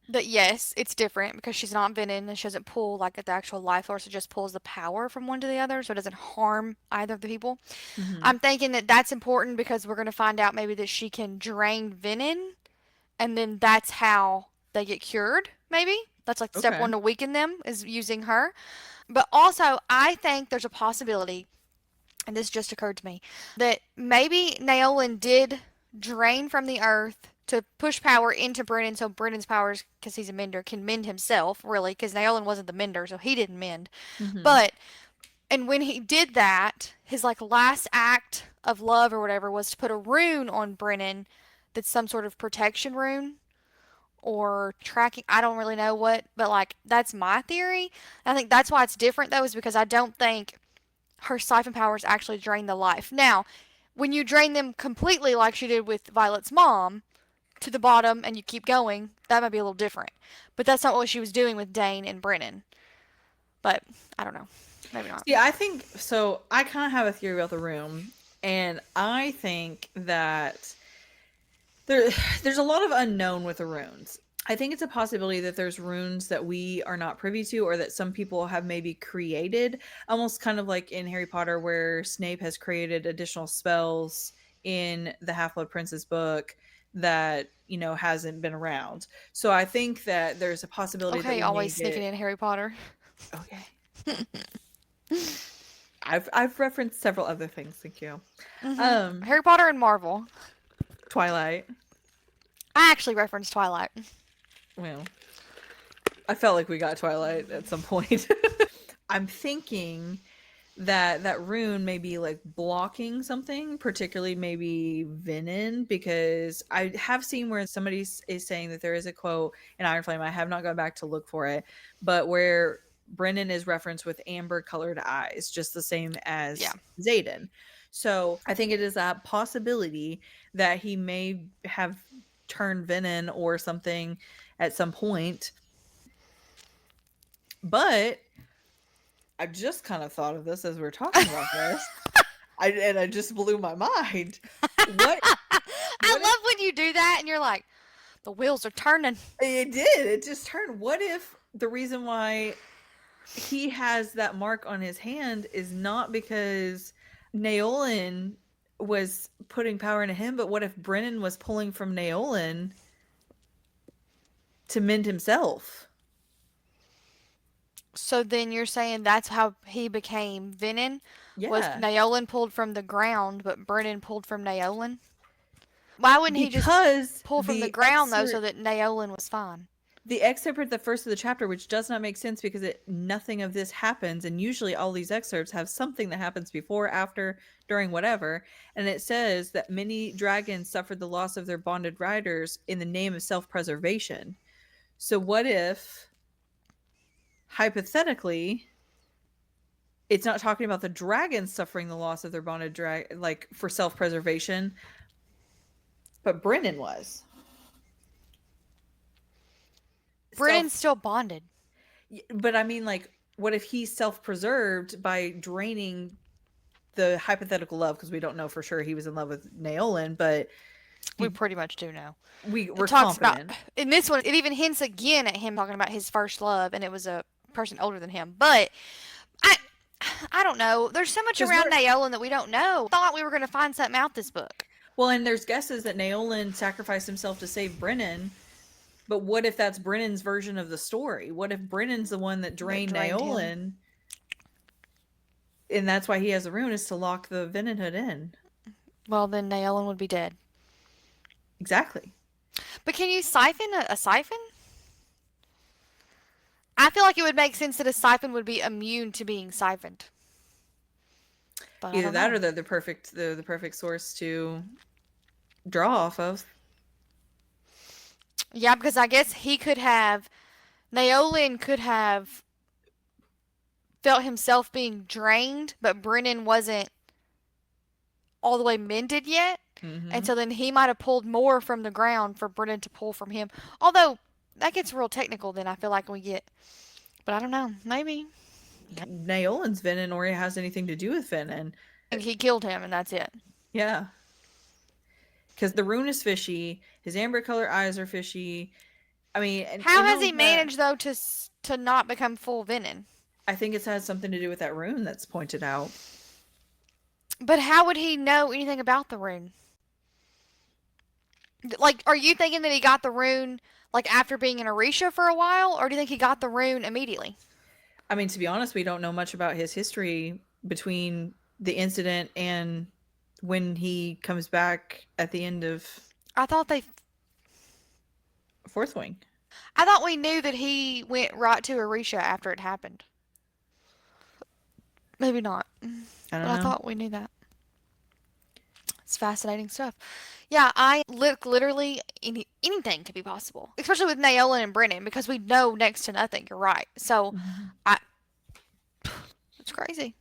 that yes, it's different because she's not venin and she doesn't pull like at the actual life force. It just pulls the power from one to the other, so it doesn't harm either of the people. I'm thinking that that's important because we're going to find out maybe that she can drain venin, and then that's how they get cured. Maybe that's like step Okay. one to weaken them is using her. But also, I think there's a possibility, and this just occurred to me, that maybe Naolan did drain from the earth to push power into Brennan, so Brennan's powers, because he's a mender, can mend himself, really, because Naolan wasn't the mender, so he didn't mend. But, and when he did that, his like last act of love or whatever was to put a rune on Brennan that's some sort of protection rune or tracking. I don't really know what, but like that's my theory. I think that's why it's different though, is because I don't think her siphon powers actually drain the life. Now, when you drain them completely like she did with Violet's mom to the bottom and you keep going, that might be a little different. But that's not what she was doing with Dane and Brennan. But I don't know. Maybe not. Yeah, I think so. I kind of have a theory about the room, and I think that there's a lot of unknown with the runes. I think it's a possibility that there's runes that we are not privy to, or that some people have maybe created, almost kind of like in Harry Potter, where Snape has created additional spells in the Half-Blood Prince's book that, you know, hasn't been around. So I think that there's a possibility that Okay, we always may sneaking get... in Harry Potter. Okay. I've referenced several other things, thank you. Harry Potter and Marvel. Twilight. I actually referenced Twilight. Well, I felt like we got Twilight at some point. I'm thinking that that rune may be like blocking something, particularly maybe venin, because I have seen where somebody is saying that there is a quote in Iron Flame. I have not gone back to look for it, but where Brennan is referenced with amber colored eyes, just the same as Yeah. Xaden. So I think it is a possibility that he may have turned Venom or something at some point. But I just kind of thought of this as we are talking about this. I just blew my mind. What I love when you do that and you're like, the wheels are turning. it did. It just turned. What if the reason why he has that mark on his hand is not because Naolan was putting power into him, but what if Brennan was pulling from Naolan to mend himself? So then you're saying that's how he became Venom? Was Yeah. Naolan pulled from the ground, but Brennan pulled from Naolan? Why wouldn't he just Because pull from the ground, though, so that Naolan was fine? the excerpt at the first of the chapter, which does not make sense because nothing of this happens, and usually all these excerpts have something that happens before, after, during, whatever, and it says that many dragons suffered the loss of their bonded riders in the name of self-preservation. So what if, hypothetically, it's not talking about the dragons suffering the loss of their bonded like for self-preservation, but Brennan was. Brennan's still bonded. But I mean, like, what if he's self-preserved by draining the hypothetical love? Because we don't know for sure he was in love with Naolan, but We pretty much do know. we're Talks confident. about, in this one, it even hints again at him talking about his first love, and it was a person older than him. But I don't know. There's so much around Naolan that we don't know. Thought we were going to find something out this book. Well, and there's guesses that Naolan sacrificed himself to save Brennan. But what if that's Brennan's version of the story? What if Brennan's the one that drained Naolan? And that's why he has a rune, is to lock the Venom Hood in. Well, then Naolan would be dead. Exactly. But can you siphon a siphon? I feel like it would make sense that a siphon would be immune to being siphoned. But Either that or they're the perfect source to draw off of. Yeah, because I guess Naolan could have felt himself being drained, but Brennan wasn't all the way mended yet. Mm-hmm. And so then he might have pulled more from the ground for Brennan to pull from him. Although, that gets real technical then, I feel like we get. But I don't know. Maybe. Naolan's Venom, or it has anything to do with Venom. And he killed him, and that's it. Yeah. Because the rune is fishy. His amber color eyes are fishy. I mean, how has he managed though to not become full Venom? I think it has something to do with that rune that's pointed out. But how would he know anything about the rune? Like, are you thinking that he got the rune like after being in Orisha for a while, or do you think he got the rune immediately? I mean, to be honest, we don't know much about his history between the incident and when he comes back at the end of Fourth Wing. I thought we knew that he went right to Orisha after it happened. Maybe not. I thought we knew that. It's fascinating stuff. Yeah, I literally anything could be possible, especially with Naolan and Brennan, because we know next to nothing. You're right. So, it's crazy.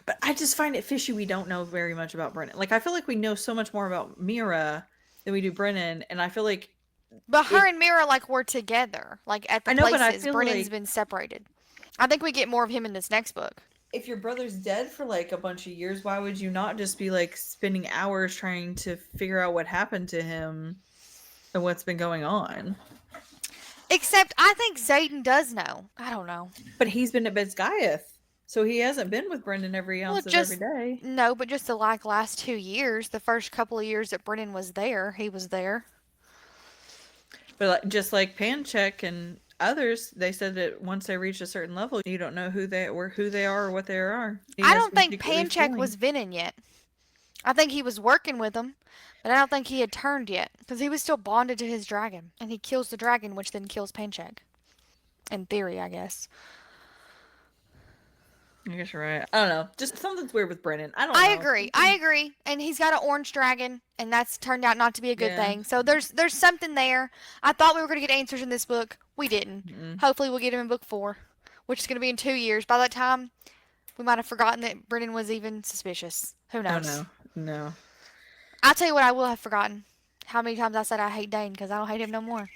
But I just find it fishy. We don't know very much about Brennan. Like, I feel like we know so much more about Mira than we do Brennan, and I feel like. But her and Mira were together, like at the places. But I feel Brennan's been separated. I think we get more of him in this next book. If your brother's dead for like a bunch of years, why would you not just be like spending hours trying to figure out what happened to him and what's been going on? Except I think Xaden does know. I don't know. But he's been at Bezgaiath, so he hasn't been with Brennan every ounce of every day. No, but just the last 2 years, the first couple of years that Brennan was there, he was there. But just like Pancheck and others, they said that once they reach a certain level, you don't know who they are or what they are. I don't think Pancheck was Venom yet. I think he was working with them, but I don't think he had turned yet, because he was still bonded to his dragon, and he kills the dragon, which then kills Pancheck. In theory, I guess. I guess you're right. I don't know. Just something's weird with Brennan. I don't know. I agree. And he's got an orange dragon, and that's turned out not to be a good Yeah. thing. So there's something there. I thought we were going to get answers in this book. We didn't. Mm-mm. Hopefully we'll get him in book 4, which is going to be in 2 years. By that time, we might have forgotten that Brennan was even suspicious. Who Oh, knows? no. I'll tell you what I will have forgotten. How many times I said I hate Dane, because I don't hate him no more.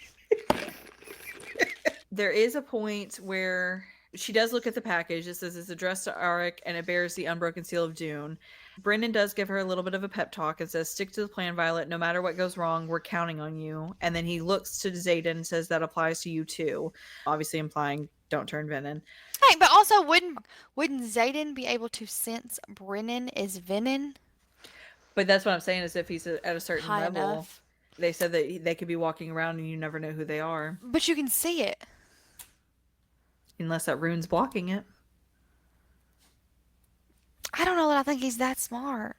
There is a point where she does look at the package. It says it's addressed to Arik and it bears the unbroken seal of Dune. Brendan does give her a little bit of a pep talk and says, stick to the plan, Violet. No matter what goes wrong, we're counting on you. And then he looks to Zayden and says that applies to you too. Obviously implying don't turn Venom. Hey, but also wouldn't Zayden be able to sense Brennan is Venom But that's what I'm saying is if he's at a certain high level, enough? they said that they could be walking around and you never know who they are. But you can see it. Unless that rune's blocking it. I don't know that I think he's that smart.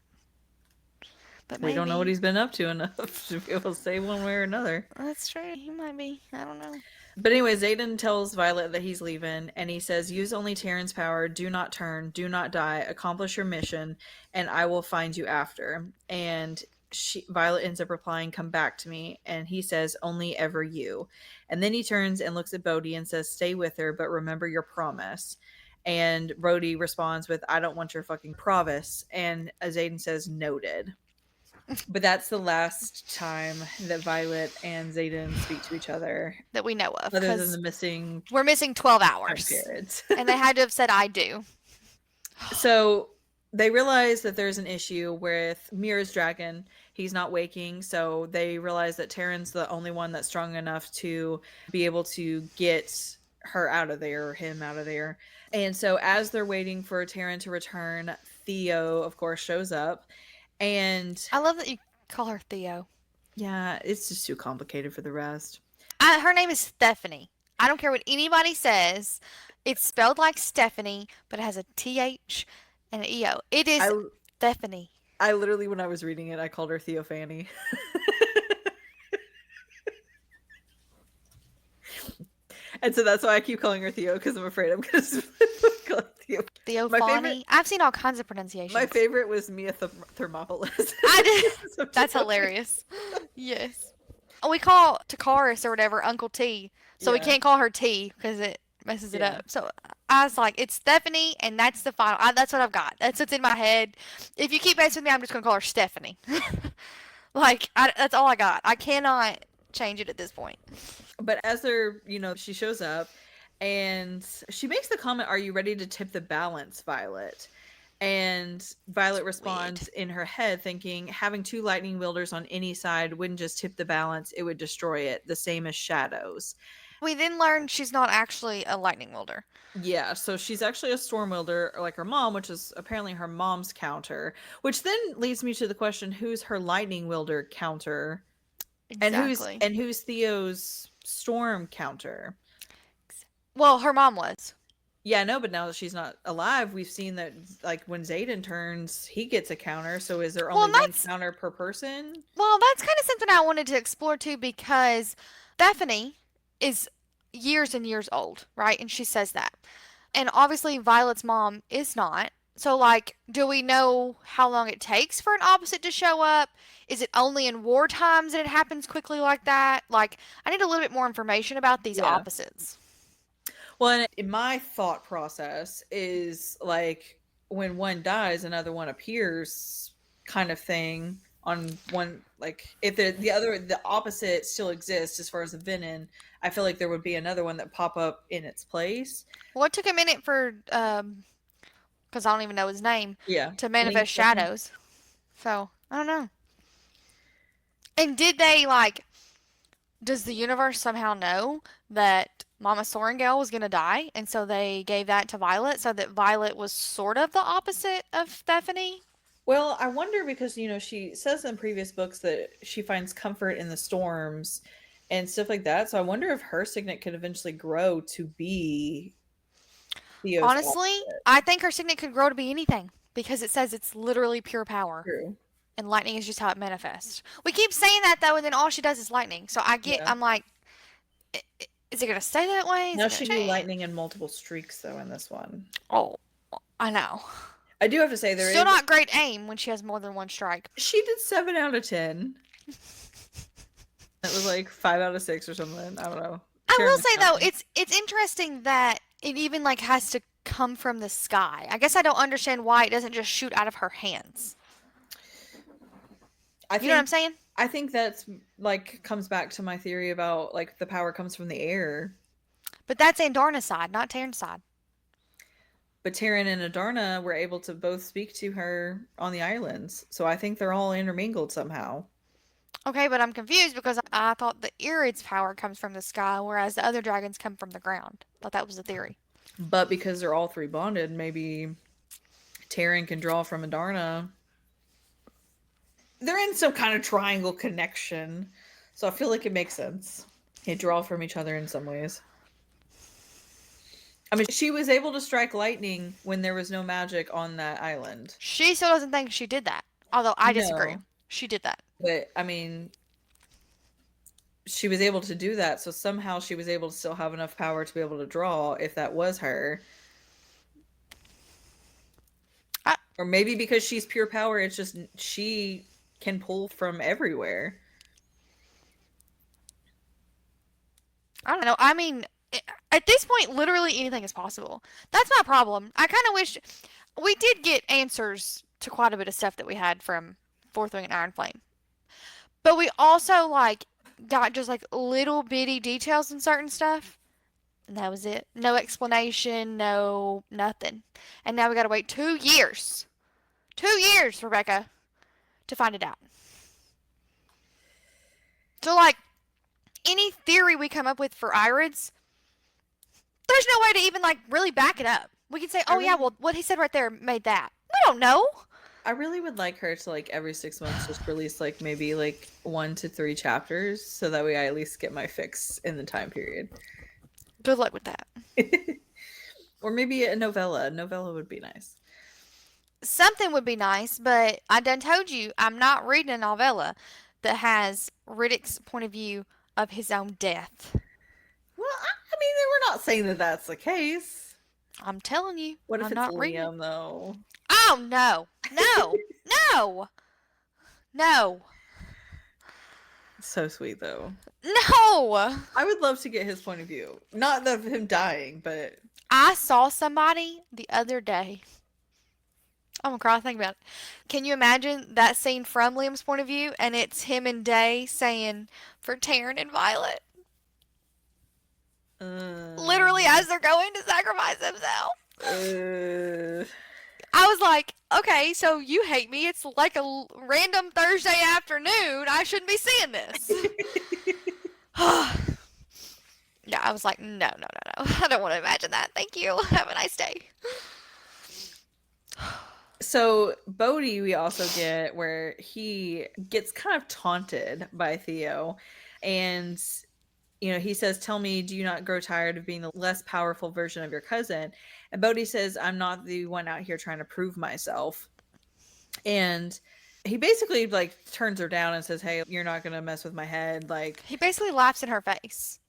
But We don't know what maybe. he's been up to enough to be able to say one way or another. That's true. He might be. I don't know. But anyway, Zayden tells Violet that he's leaving, and he says, use only Terran's power, do not turn, do not die, accomplish your mission, and I will find you after. And Violet ends up replying, come back to me, and he says, only ever you. And then he turns and looks at Bodhi and says, stay with her, but remember your promise. And Bodhi responds with, I don't want your fucking promise. And Zayden says, noted. But that's the last time that Violet and Zayden speak to each other. That we know of. Other than 'Cause the missing we're missing 12 time hours. periods. And they had to have said, I do. So they realize that there's an issue with Mira's dragon. He's not waking. So they realize that Terran's the only one that's strong enough to be able to get her out of there, or him out of there. And so as they're waiting for Terran to return, Theo, of course, shows up. And I love that you call her Theo. yeah, it's just too complicated for the rest. Her name is Stephanie. I don't care what anybody says. It's spelled like Stephanie, but it has a TH and an EO. It is Stephanie. I literally, when I was reading it, I called her Theophany. And so that's why I keep calling her Theo, because I'm afraid I'm going to call her Theo. Theophany. I've seen all kinds of pronunciations. My favorite was Mia Thermopolis. I did. So That's hilarious. Yes. We call Takaris or whatever Uncle T, so we Yeah. can't call her T because it messes it Yeah. up. So I was like, it's Stephanie, and that's the final. That's what I've got. That's what's in my head. If you keep messing with me, I'm just gonna call her Stephanie. That's all I got. I cannot change it at this point. But as they're, she shows up and she makes the comment, are you ready to tip the balance, Violet? And Violet responds in her head thinking, having two lightning wielders on any side wouldn't just tip the balance, it would destroy it, the same as shadows. We then learned she's not actually a lightning wielder. Yeah, so she's actually a storm wielder like her mom, which is apparently her mom's counter, which then leads me to the question, who's her lightning wielder counter? Exactly. And who's Theo's storm counter? Well, her mom was. Yeah, no, but now that she's not alive, we've seen that, like, when Zayden turns, he gets a counter. So is there only one counter per person? Well, that's kind of something I wanted to explore too, because Stephanie is years and years old, right? And she says that. And obviously Violet's mom is not. So, like, do we know how long it takes for an opposite to show up? Is it only in war times that it happens quickly like that? Like, I need a little bit more information about these opposites. Well, and in my thought process is, like, when one dies, another one appears kind of thing on one, like, if the opposite still exists as far as the Venom, I feel like there would be another one that pop up in its place. Well, it took a minute for, because I don't even know his name, to manifest shadows. So, I don't know. And did they, like, does the universe somehow know that Mama Sorrengail was going to die, and so they gave that to Violet, so that Violet was sort of the opposite of Stephanie? Well, I wonder because, she says in previous books that she finds comfort in the storms and stuff like that. So I wonder if her signet could eventually grow to be Theo's Honestly, opposite. I think her signet could grow to be anything, because it says it's literally pure power. True. And lightning is just how it manifests. We keep saying that, though, and then all she does is lightning. So I'm like, is it going to stay that way? Now she do lightning in multiple streaks, though, in this one. Oh, I know. I do have to say there Still is. not great aim when she has more than one strike. She did 7 out of 10. It was like 5 out of 6 or something. I don't know. I will Karen say though, counting. it's interesting that it even like has to come from the sky. I guess I don't understand why it doesn't just shoot out of her hands. You know what I'm saying? I think that's like comes back to my theory about like the power comes from the air. But that's Andarna's side, not Taryn's side. But Taryn and Adarna were able to both speak to her on the islands. So I think they're all intermingled somehow. Okay, but I'm confused because I thought the Irid's power comes from the sky, whereas the other dragons come from the ground. I thought that was the theory. But because they're all 3 bonded, maybe Taryn can draw from Adarna. They're in some kind of triangle connection. So I feel like it makes sense. They draw from each other in some ways. I mean, she was able to strike lightning when there was no magic on that island. She still doesn't think she did that. Although I disagree. No. She did that. But, I mean, she was able to do that. So somehow she was able to still have enough power to be able to draw if that was her. Or maybe because she's pure power, it's just she can pull from everywhere. I don't know. I mean, at this point, literally anything is possible. That's my problem. I kind of wish we did get answers to quite a bit of stuff that we had from Fourth Wing and Iron Flame. But we also, like, got just, like, little bitty details in certain stuff. And that was it. No explanation, no nothing. And now we gotta wait 2 years. 2 years, Rebecca, to find it out. So, like, any theory we come up with for Irids, there's no way to even, like, really back it up. We can say, oh, yeah, well, what he said right there made that. We don't know. I really would like her to, like, every 6 months just release, like, maybe, like, 1 to 3 chapters, so that way I at least get my fix in the time period. Good luck with that. Or maybe a novella. A novella would be nice. Something would be nice, but I done told you I'm not reading a novella that has Riddick's point of view of his own death. Well, I mean, we're not saying that that's the case. I'm telling you. What if I'm it's not reading Liam, though? Oh, no. No. No. No. So sweet, though. No. I would love to get his point of view. Not of him dying, but... I saw somebody the other day. I'm gonna cry thinking about it. Can you imagine that scene from Liam's point of view? And it's him and Day saying, for Taryn and Violet. Literally as they're going to sacrifice themselves. I was like, okay, so you hate me. It's like a random Thursday afternoon. I shouldn't be seeing this. Yeah, I was like, no. I don't want to imagine that. Thank you. Have a nice day. So Bodhi we also get where he gets kind of taunted by Theo, and you know, he says, tell me, do you not grow tired of being the less powerful version of your cousin? And Bodhi says, I'm not the one out here trying to prove myself. And he basically like turns her down and says, hey, you're not gonna mess with my head. Like, he basically laughs in her face.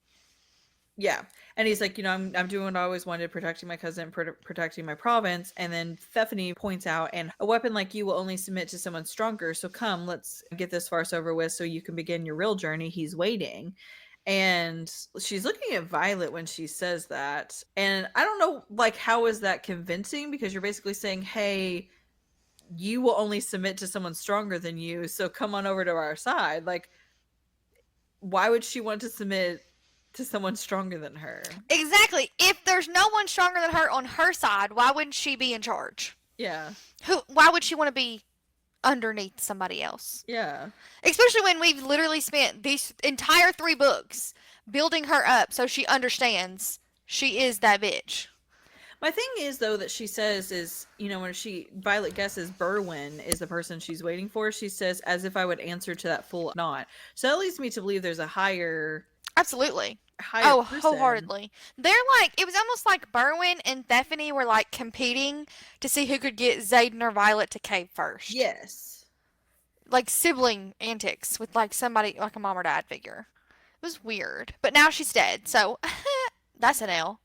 Yeah. And he's like, you know, I'm doing what I always wanted, protecting my cousin, protecting my province. And then Stephanie points out, and a weapon like you will only submit to someone stronger. So come, let's get this farce over with so you can begin your real journey. He's waiting. And she's looking at Violet when she says that. And I don't know, like, how is that convincing? Because you're basically saying, hey, you will only submit to someone stronger than you. So come on over to our side. Like, why would she want to submit to someone stronger than her? Exactly. If there's no one stronger than her on her side, why wouldn't she be in charge? Yeah. Why would she want to be underneath somebody else? Yeah. Especially when we've literally spent these entire 3 books building her up so she understands she is that bitch. My thing is, though, that she says is, you know, when Violet guesses Berwyn is the person she's waiting for, she says, as if I would answer to that fool not. So that leads me to believe there's a higher Absolutely. person. Wholeheartedly. They're like, it was almost like Berwyn and Stephanie were like competing to see who could get Xaden or Violet to cave first. Yes. Like sibling antics with like somebody, like a mom or dad figure. It was weird. But now she's dead, so that's an L.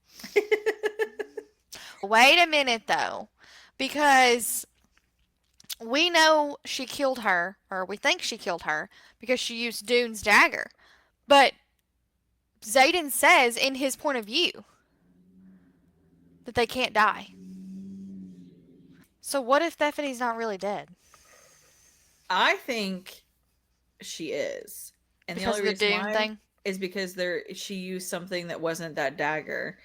Wait a minute though. because we know she killed her, or we think she killed her, because she used Dune's dagger. But Xaden says, in his point of view, that they can't die. So what if Stephanie's not really dead? I think she is. And Because the of only the reason Dune why thing? is because she used something that wasn't that dagger.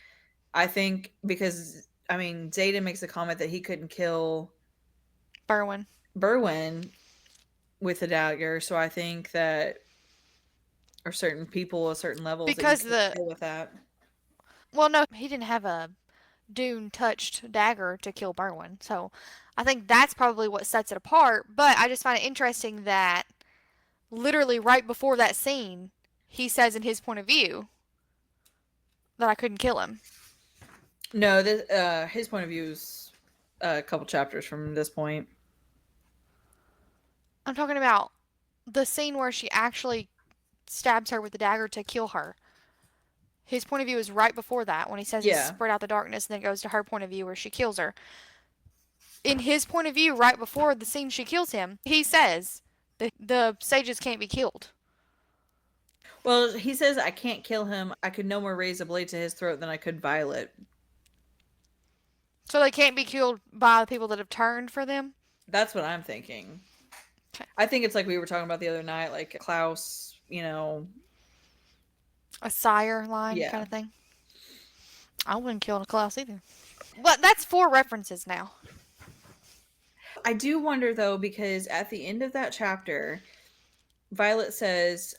I think because Xaden makes a comment that he couldn't kill Berwyn. with the dagger, so I think that or certain people at certain levels Because that you can kill with that. Well, no, he didn't have a Dune-touched dagger to kill Berwyn. So I think that's probably what sets it apart. But I just find it interesting that literally right before that scene, he says in his point of view that I couldn't kill him. No, his point of view is a couple chapters from this point. I'm talking about the scene where she actually stabs her with the dagger to kill her. His point of view is right before that when he says he spread out the darkness, and then it goes to her point of view where she kills her. In his point of view, right before the scene she kills him, he says that the sages can't be killed. Well, he says, I can't kill him. I could no more raise a blade to his throat than I could Violet. So they can't be killed by the people that have turned for them? That's what I'm thinking. Okay. I think it's like we were talking about the other night, like Klaus, a sire line kind of thing. I wouldn't kill a Klaus either. But that's 4 references now. I do wonder, though, because at the end of that chapter, Violet says,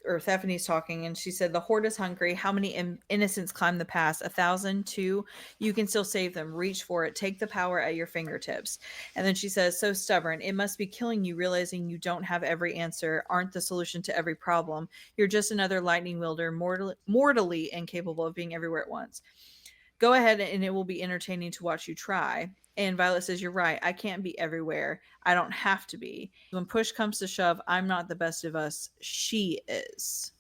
or Stephanie's talking, and she said, the horde is hungry. How many innocents climb the pass? 1,000, 2. You can still save them. Reach for it. Take the power at your fingertips. And then she says, so stubborn. It must be killing you, realizing you don't have every answer, aren't the solution to every problem. You're just another lightning wielder, mortally incapable of being everywhere at once. Go ahead, and it will be entertaining to watch you try. And Violet says, you're right. I can't be everywhere. I don't have to be. When push comes to shove, I'm not the best of us. She is.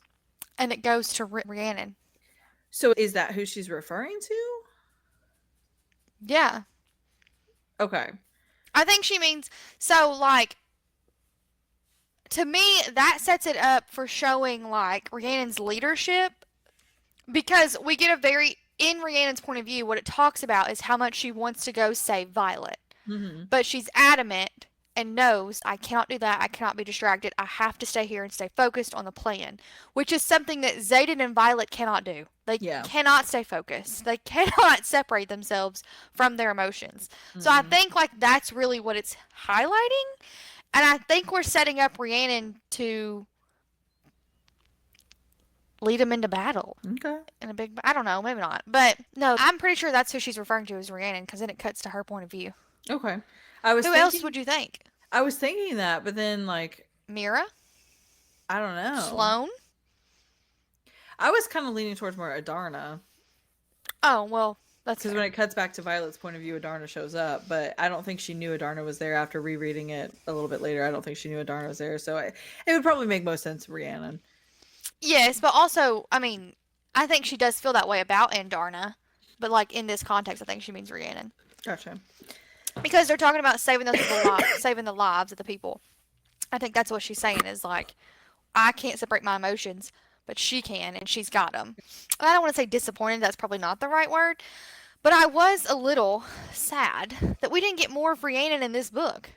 And it goes to Rhiannon. So is that who she's referring to? Yeah. Okay. I think she means, so, like, to me, that sets it up for showing, like, Rhiannon's leadership. Because we get in Rhiannon's point of view, what it talks about is how much she wants to go save Violet. Mm-hmm. But she's adamant and knows, I cannot do that. I cannot be distracted. I have to stay here and stay focused on the plan, which is something that Xaden and Violet cannot do. They cannot stay focused. They cannot separate themselves from their emotions. Mm-hmm. So I think, like, that's really what it's highlighting. And I think we're setting up Rhiannon to lead them into battle. Okay. I don't know, maybe not. But no, I'm pretty sure that's who she's referring to as Rhiannon, because then it cuts to her point of view. Okay. Who else would you think? I was thinking that, but then, like, Mira? I don't know. Sloane? I was kind of leaning towards more Adarna. Oh, well, that's because when it cuts back to Violet's point of view, Adarna shows up, but I don't think she knew Adarna was there after rereading it a little bit later. I don't think she knew Adarna was there, so it would probably make most sense for Rhiannon. Yes, but also, I mean, I think she does feel that way about Adarna, but, like, in this context, I think she means Rhiannon. Gotcha. Because they're talking about saving those people saving the lives of the people. I think that's what she's saying is, like, I can't separate my emotions, but she can, and she's got them. I don't want to say disappointed. That's probably not the right word. But I was a little sad that we didn't get more of Rhiannon in this book.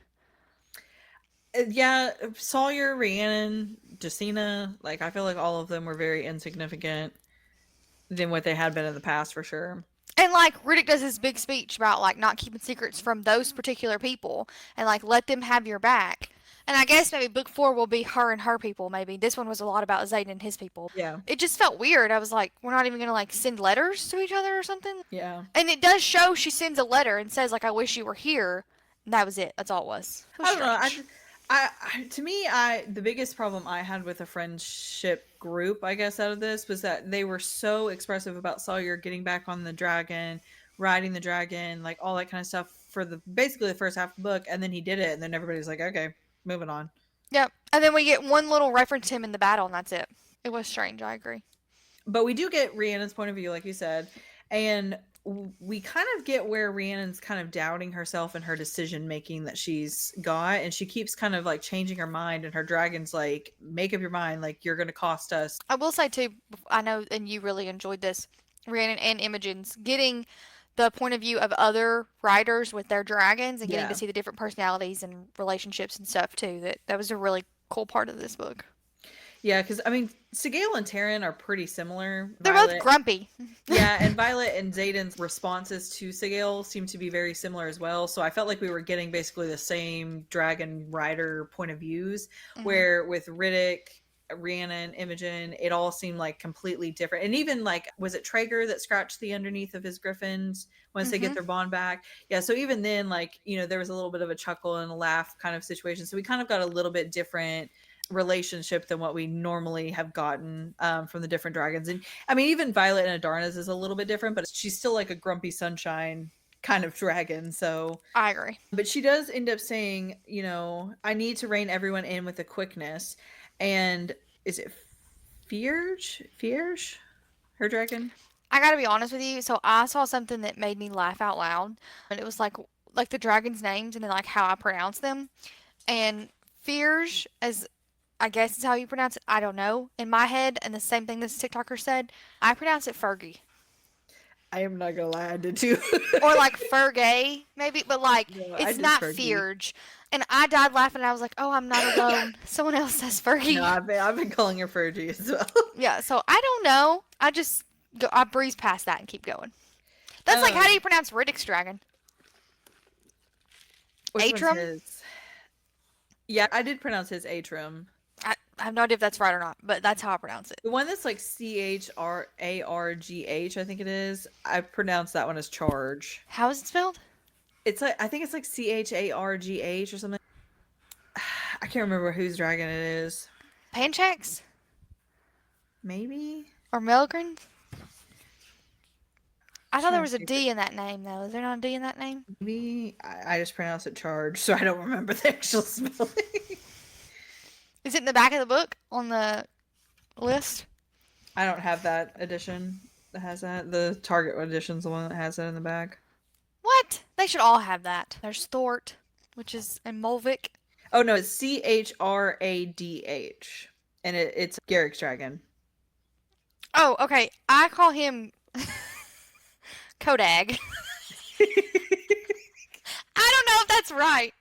Yeah, Sawyer, Rhiannon, Jacina, like, I feel like all of them were very insignificant than what they had been in the past, for sure. And, like, Riddick does his big speech about, like, not keeping secrets from those particular people and, like, let them have your back. And I guess maybe book 4 will be her and her people, maybe. This one was a lot about Xaden and his people. Yeah. It just felt weird. I was like, we're not even going to, like, send letters to each other or something? Yeah. And it does show she sends a letter and says, like, I wish you were here. And that was it. That's all it was. It was I don't know. To me, the biggest problem I had with a friendship group, I guess, out of this was that they were so expressive about Sawyer getting back on the dragon, riding the dragon, like all that kind of stuff for basically the first half of the book, and then he did it, and then everybody's like, okay, moving on. Yep. And then we get one little reference to him in the battle, and that's it. It was strange, I agree. But we do get Rhiannon's point of view, like you said, and we kind of get where Rhiannon's kind of doubting herself and her decision making that she's got, and she keeps kind of like changing her mind, and her dragon's like, make up your mind, like you're gonna cost us. I will say too, I know, and you really enjoyed this, Rhiannon and Imogen's getting the point of view of other writers with their dragons and getting Yeah. to see the different personalities and relationships and stuff too. That was a really cool part of this book. Yeah, because I mean, Sigale and Taryn are pretty similar. They're Violet, both grumpy. yeah, and Violet and Zayden's responses to Sigale seem to be very similar as well. So I felt like we were getting basically the same dragon rider point of views, where with Riddick, Rhiannon, Imogen, it all seemed like completely different. And even like, was it Traeger that scratched the underneath of his griffins once they get their bond back? Yeah, so even then, like, you know, there was a little bit of a chuckle and a laugh kind of situation. So we kind of got a little bit different relationship than what we normally have gotten from the different dragons. And I mean, even Violet and Adarna's is a little bit different, but she's still like a grumpy sunshine kind of dragon. So I agree. but she does end up saying, you know, I need to rein everyone in with a quickness. And is it Fierge? Her dragon? I gotta be honest with you. So I saw something that made me laugh out loud, and it was like the dragon's names and then like how I pronounce them. And Fierge, as I guess is how you pronounce it. I don't know. In my head, and the same thing this TikToker said, I pronounce it Fergie. I am not gonna lie, I did too. Or like Fergay, maybe, but like No, I it's did not Fergie. Fierge. And I died laughing, and I was like, "Oh, I'm not alone. Someone else says Fergie." No, I've been calling her Fergie as well. Yeah, so I don't know. I breeze past that and keep going. That's like, how do you pronounce Riddick's dragon? Which one's Atrum? his? Yeah, I did pronounce his Atrum. I have no idea if that's right or not, but that's how I pronounce it. The one that's like CHRARGH, I think it is. I pronounce that one as Charge. How is it spelled? It's like, I think it's like CHARGH or something. I can't remember whose dragon it is. Panchax? Maybe? Or Melgren? I thought there Trying was to a think. D in that name, though. Is there not a D in that name? Maybe I just pronounce it Charge, so I don't remember the actual spelling. Is it in the back of the book on the list? I don't have that edition that has that. The Target edition's the one that has that in the back. What? They should all have that. There's Thort, which is in Molvik. Oh no, it's CHRADH, and it's Garrick's dragon. Oh, okay. I call him Kodag. I don't know if that's right.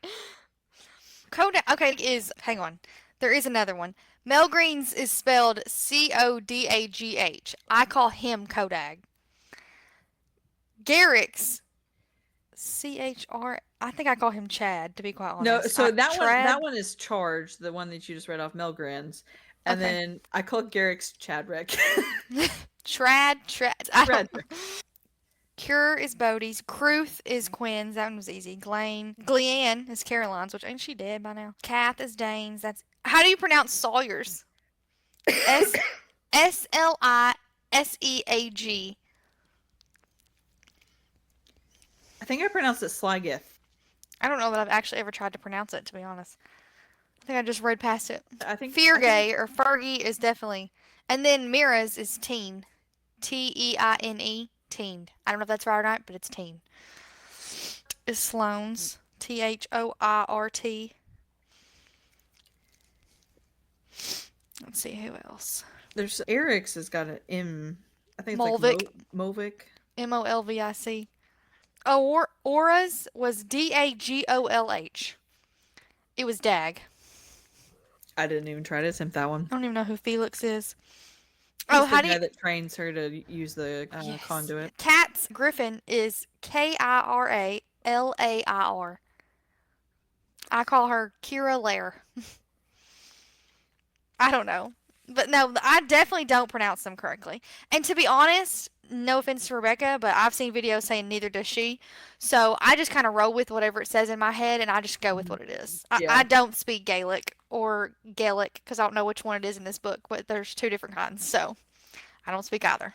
Kodag, okay, hang on. There is another one. Melgreen's is spelled Codagh. I call him Kodag. Garrick's, I think I call him Chad, to be quite honest. No, so that Trad? one is Charge, the one that you just read off, Melgren's. And Okay. then I call Garrick's Chadrick. Trad. I don't know. Chadrick. Cure is Bodie's. Cruth is Quinn's. That one was easy. Gleanne is Caroline's, which ain't she dead by now? Kath is Dane's. That's how do you pronounce Sawyer's? Sliseag. I think I pronounced it Slygiff. I don't know that I've actually ever tried to pronounce it, to be honest. I think I just read past it. I think Feargay or Fergie is definitely. And then Mira's is Teen. Teine. Teen. I don't know if that's right or not, but it's Teen. Is Sloane's. Thoirt. Let's see who else. There's Eric's has got an M. I think it's Molvik. like Molvik. Molvic. Oh, Aura's was Dagolh. It was Dag. I didn't even try to attempt that one. I don't even know who Felix is. He's Oh, the how do guy you... that trains her to use the Yes. conduit. Cat's Griffin is Kiralair. I call her Kira Lair. I don't know. But no, I definitely don't pronounce them correctly. And to be honest, no offense to Rebecca, but I've seen videos saying neither does she. So I just kind of roll with whatever it says in my head, and I just go with what it is. Yeah. I don't speak Gaelic or Gaelic because I don't know which one it is in this book, but there's two different kinds. So I don't speak either.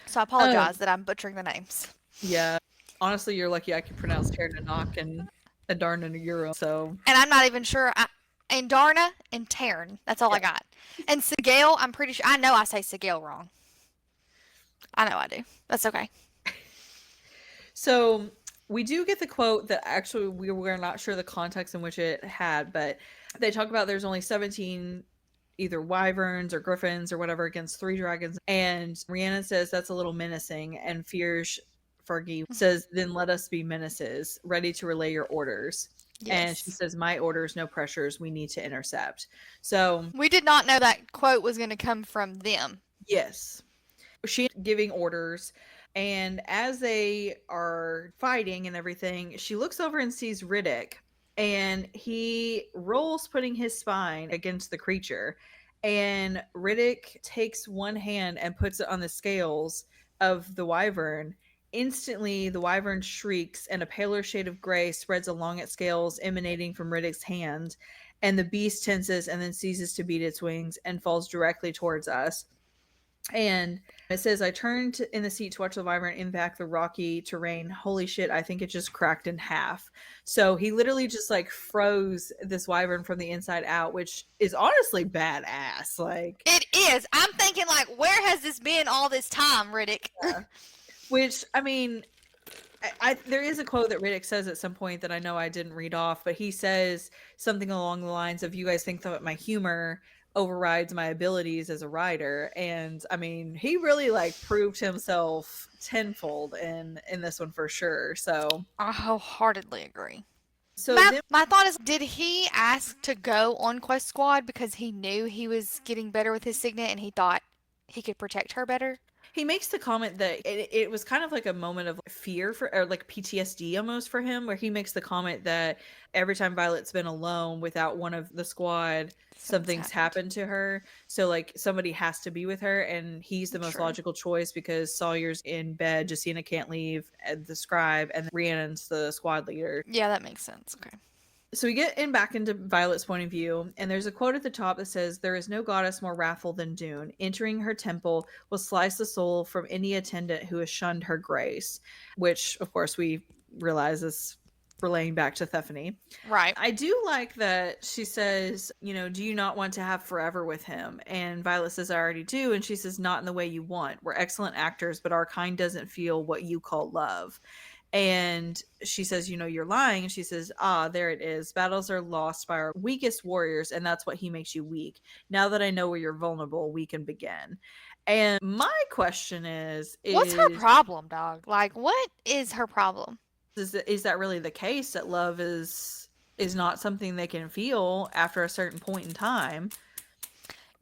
So I apologize that I'm butchering the names. Yeah. Honestly, you're lucky I can pronounce Terranok and Adarna and Euro. So And I'm not even sure. And Darna and Taryn. That's all I got. And Sigale, I'm pretty sure. I know I say Sigale wrong. I know I do. That's okay. So we do get the quote that actually we were not sure the context in which it had, but they talk about there's only 17 either wyverns or griffins or whatever against 3 dragons. And Rhiannon says that's a little menacing, and fears Fergie says, then let us be menaces, ready to relay your orders. And she Yes. says, my orders, no pressures, we need to intercept. So We did not know that quote was going to come from them. yes, she giving orders, and as they are fighting and everything, she looks over and sees Riddick, and he rolls, putting his spine against the creature, and Riddick takes one hand and puts it on the scales of the wyvern. Instantly the wyvern shrieks, and a paler shade of gray spreads along its scales emanating from Riddick's hand, and the beast tenses and then ceases to beat its wings and falls directly towards us. And it says, I turned in the seat to watch the wyvern impact the rocky terrain. Holy shit, I think it just cracked in half. So he literally just like froze this wyvern from the inside out, which is honestly badass. Like, It is. I'm thinking, like, where has this been all this time, Riddick? yeah. Which, I mean, there is a quote that Riddick says at some point that I know I didn't read off, but he says something along the lines of, you guys think that my humor overrides my abilities as a writer. And I mean, he really like proved himself tenfold in this one for sure. So I wholeheartedly agree. so My thought is, did he ask to go on Quest Squad because he knew he was getting better with his signet and he thought he could protect her better? he makes the comment that it was kind of like a moment of fear for, or like PTSD almost for him, where he makes the comment that every time Violet's been alone without one of the squad, something's happened to her. So like somebody has to be with her, and he's the most True. logical choice because Sawyer's in bed, Justina can't leave, and the scribe, and Rhiannon's the squad leader. Yeah, that makes sense. Okay. So we get back into Violet's point of view, and there's a quote at the top that says, there is no goddess more wrathful than Dune. Entering her temple will slice the soul from any attendant who has shunned her grace, which, of course, we realize is relaying back to Thephany. Right. I do like that she says, do you not want to have forever with him? And Violet says, I already do. And she says, not in the way you want. We're excellent actors, but our kind doesn't feel what you call love. And she says, you're lying. And she says, there it is. Battles are lost by our weakest warriors, and that's what he makes you weak. Now that I know where you're vulnerable, we can begin. And my question is what's her problem, dog? Like, what is her problem? Is that really the case, that love is not something they can feel after a certain point in time?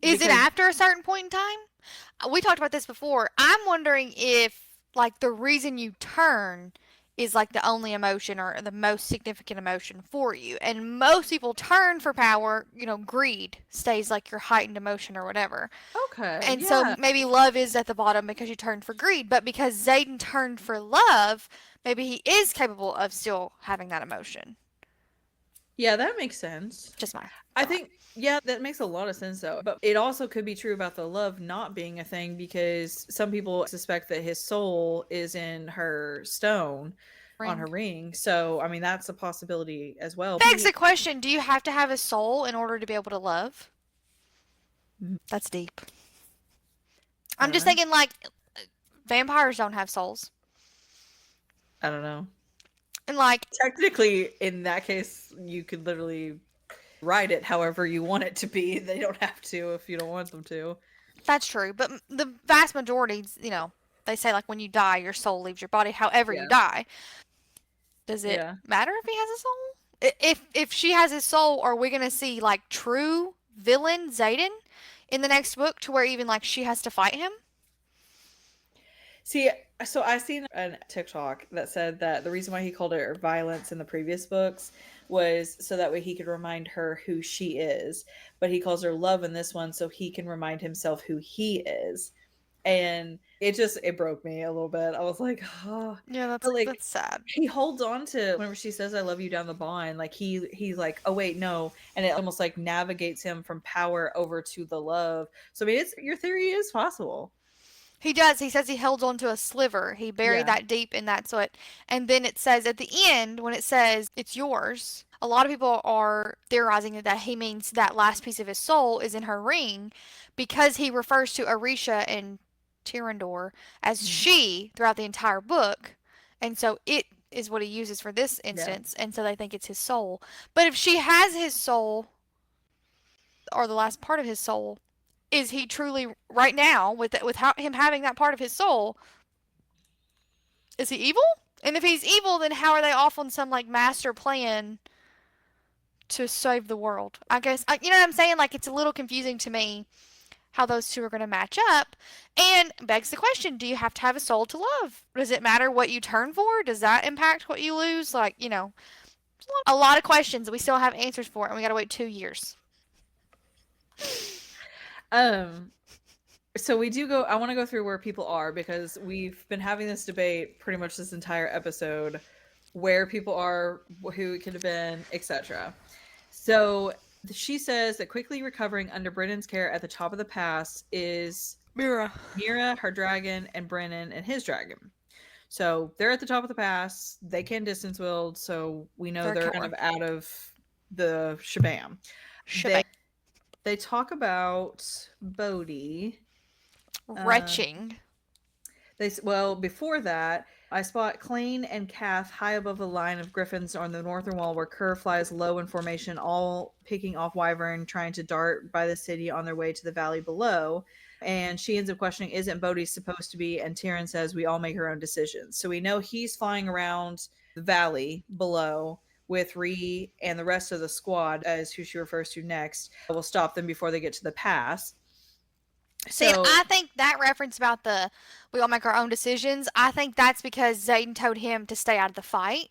Is it after a certain point in time? We talked about this before. I'm wondering if, like, the reason you turn is like the only emotion or the most significant emotion for you. And most people turn for power, greed stays like your heightened emotion or whatever. Okay. And so maybe love is at the bottom because you turned for greed. But because Xaden turned for love, maybe he is capable of still having that emotion. Yeah, that makes sense. Just my thought. I think, yeah, that makes a lot of sense though. But it also could be true about the love not being a thing, because some people suspect that his soul is in her stone on her ring. So, I mean, that's a possibility as well. Begs the question, do you have to have a soul in order to be able to love? That's deep. I'm just thinking, like, vampires don't have souls. I don't know. And, like, technically, in that case, you could literally write it however you want it to be. They don't have to if you don't want them to. That's true. But the vast majority, they say, like, when you die, your soul leaves your body however you die. Does it matter if he has a soul? If she has his soul, are we going to see, like, true villain Xaden in the next book to where even, like, she has to fight him? See, so I seen a TikTok that said that the reason why he called her violence in the previous books was so that way he could remind her who she is. But he calls her love in this one so he can remind himself who he is. And it broke me a little bit. I was like, oh. Yeah, that's sad. He holds on to whenever she says, I love you down the line. Like he's like, oh wait, no. And it almost like navigates him from power over to the love. So I mean, your theory is possible. He does. He says he held on to a sliver. He buried that deep in that. And then it says at the end, when it says it's yours, a lot of people are theorizing that he means that last piece of his soul is in her ring, because he refers to Arisha and Tyrandor as she throughout the entire book. And so it is what he uses for this instance. And so they think it's his soul. But if she has his soul, or the last part of his soul, is he truly, right now, with him having that part of his soul, is he evil? And if he's evil, then how are they off on some like master plan to save the world? I guess, you know what I'm saying? Like, it's a little confusing to me how those two are going to match up. And begs the question, do you have to have a soul to love? Does it matter what you turn for? Does that impact what you lose? Like, you know, a lot of questions that we still have answers for, and we got to wait 2 years. So we do go, I want to go through where people are, because we've been having this debate pretty much this entire episode, where people are, who it could have been, etc. So she says that quickly recovering under Brennan's care at the top of the pass is Mira, her dragon, and Brennan and his dragon. So they're at the top of the pass. They can distance wield, so we know they're kind of out of the shebang. They talk about Bodhi. Retching. Well, before that, I spot Klain and Kath high above a line of griffins on the northern wall, where Kerr flies low in formation, all picking off Wyvern, trying to dart by the city on their way to the valley below. And she ends up questioning, isn't Bodhi supposed to be? And Tyrion says, we all make our own decisions. So we know he's flying around the valley below with Ree and the rest of the squad, as who she refers to next. We'll stop them before they get to the pass. See, I think that reference about we all make our own decisions, I think that's because Xaden told him to stay out of the fight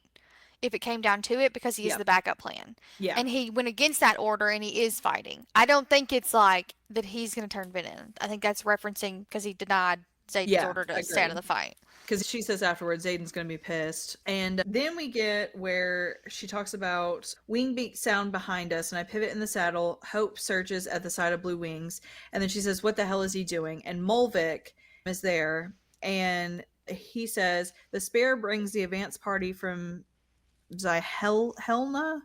if it came down to it, because he is the backup plan. Yeah. And he went against that order, and he is fighting. I don't think it's like that he's going to turn Venom. I think that's referencing because he denied Xaden's order to stay out of the fight. Because she says afterwards, Xaden's going to be pissed. And then we get where she talks about wing beat sound behind us, and I pivot in the saddle. Hope surges at the sight of blue wings. And then she says, what the hell is he doing? And Molvik is there. And he says, the spare brings the advance party from Helna.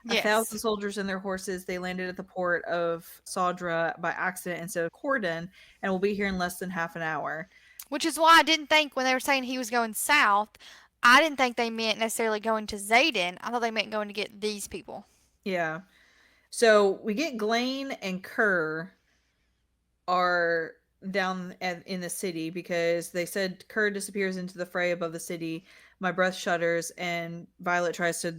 Yes. 1,000 soldiers and their horses. They landed at the port of Sodra by accident instead of Corden, and will be here in less than half an hour. Which is why I didn't think, when they were saying he was going south, I didn't think they meant necessarily going to Xaden. I thought they meant going to get these people. Yeah. So we get Glain and Kerr are down in the city, because they said Kerr disappears into the fray above the city. My breath shudders, and Violet tries to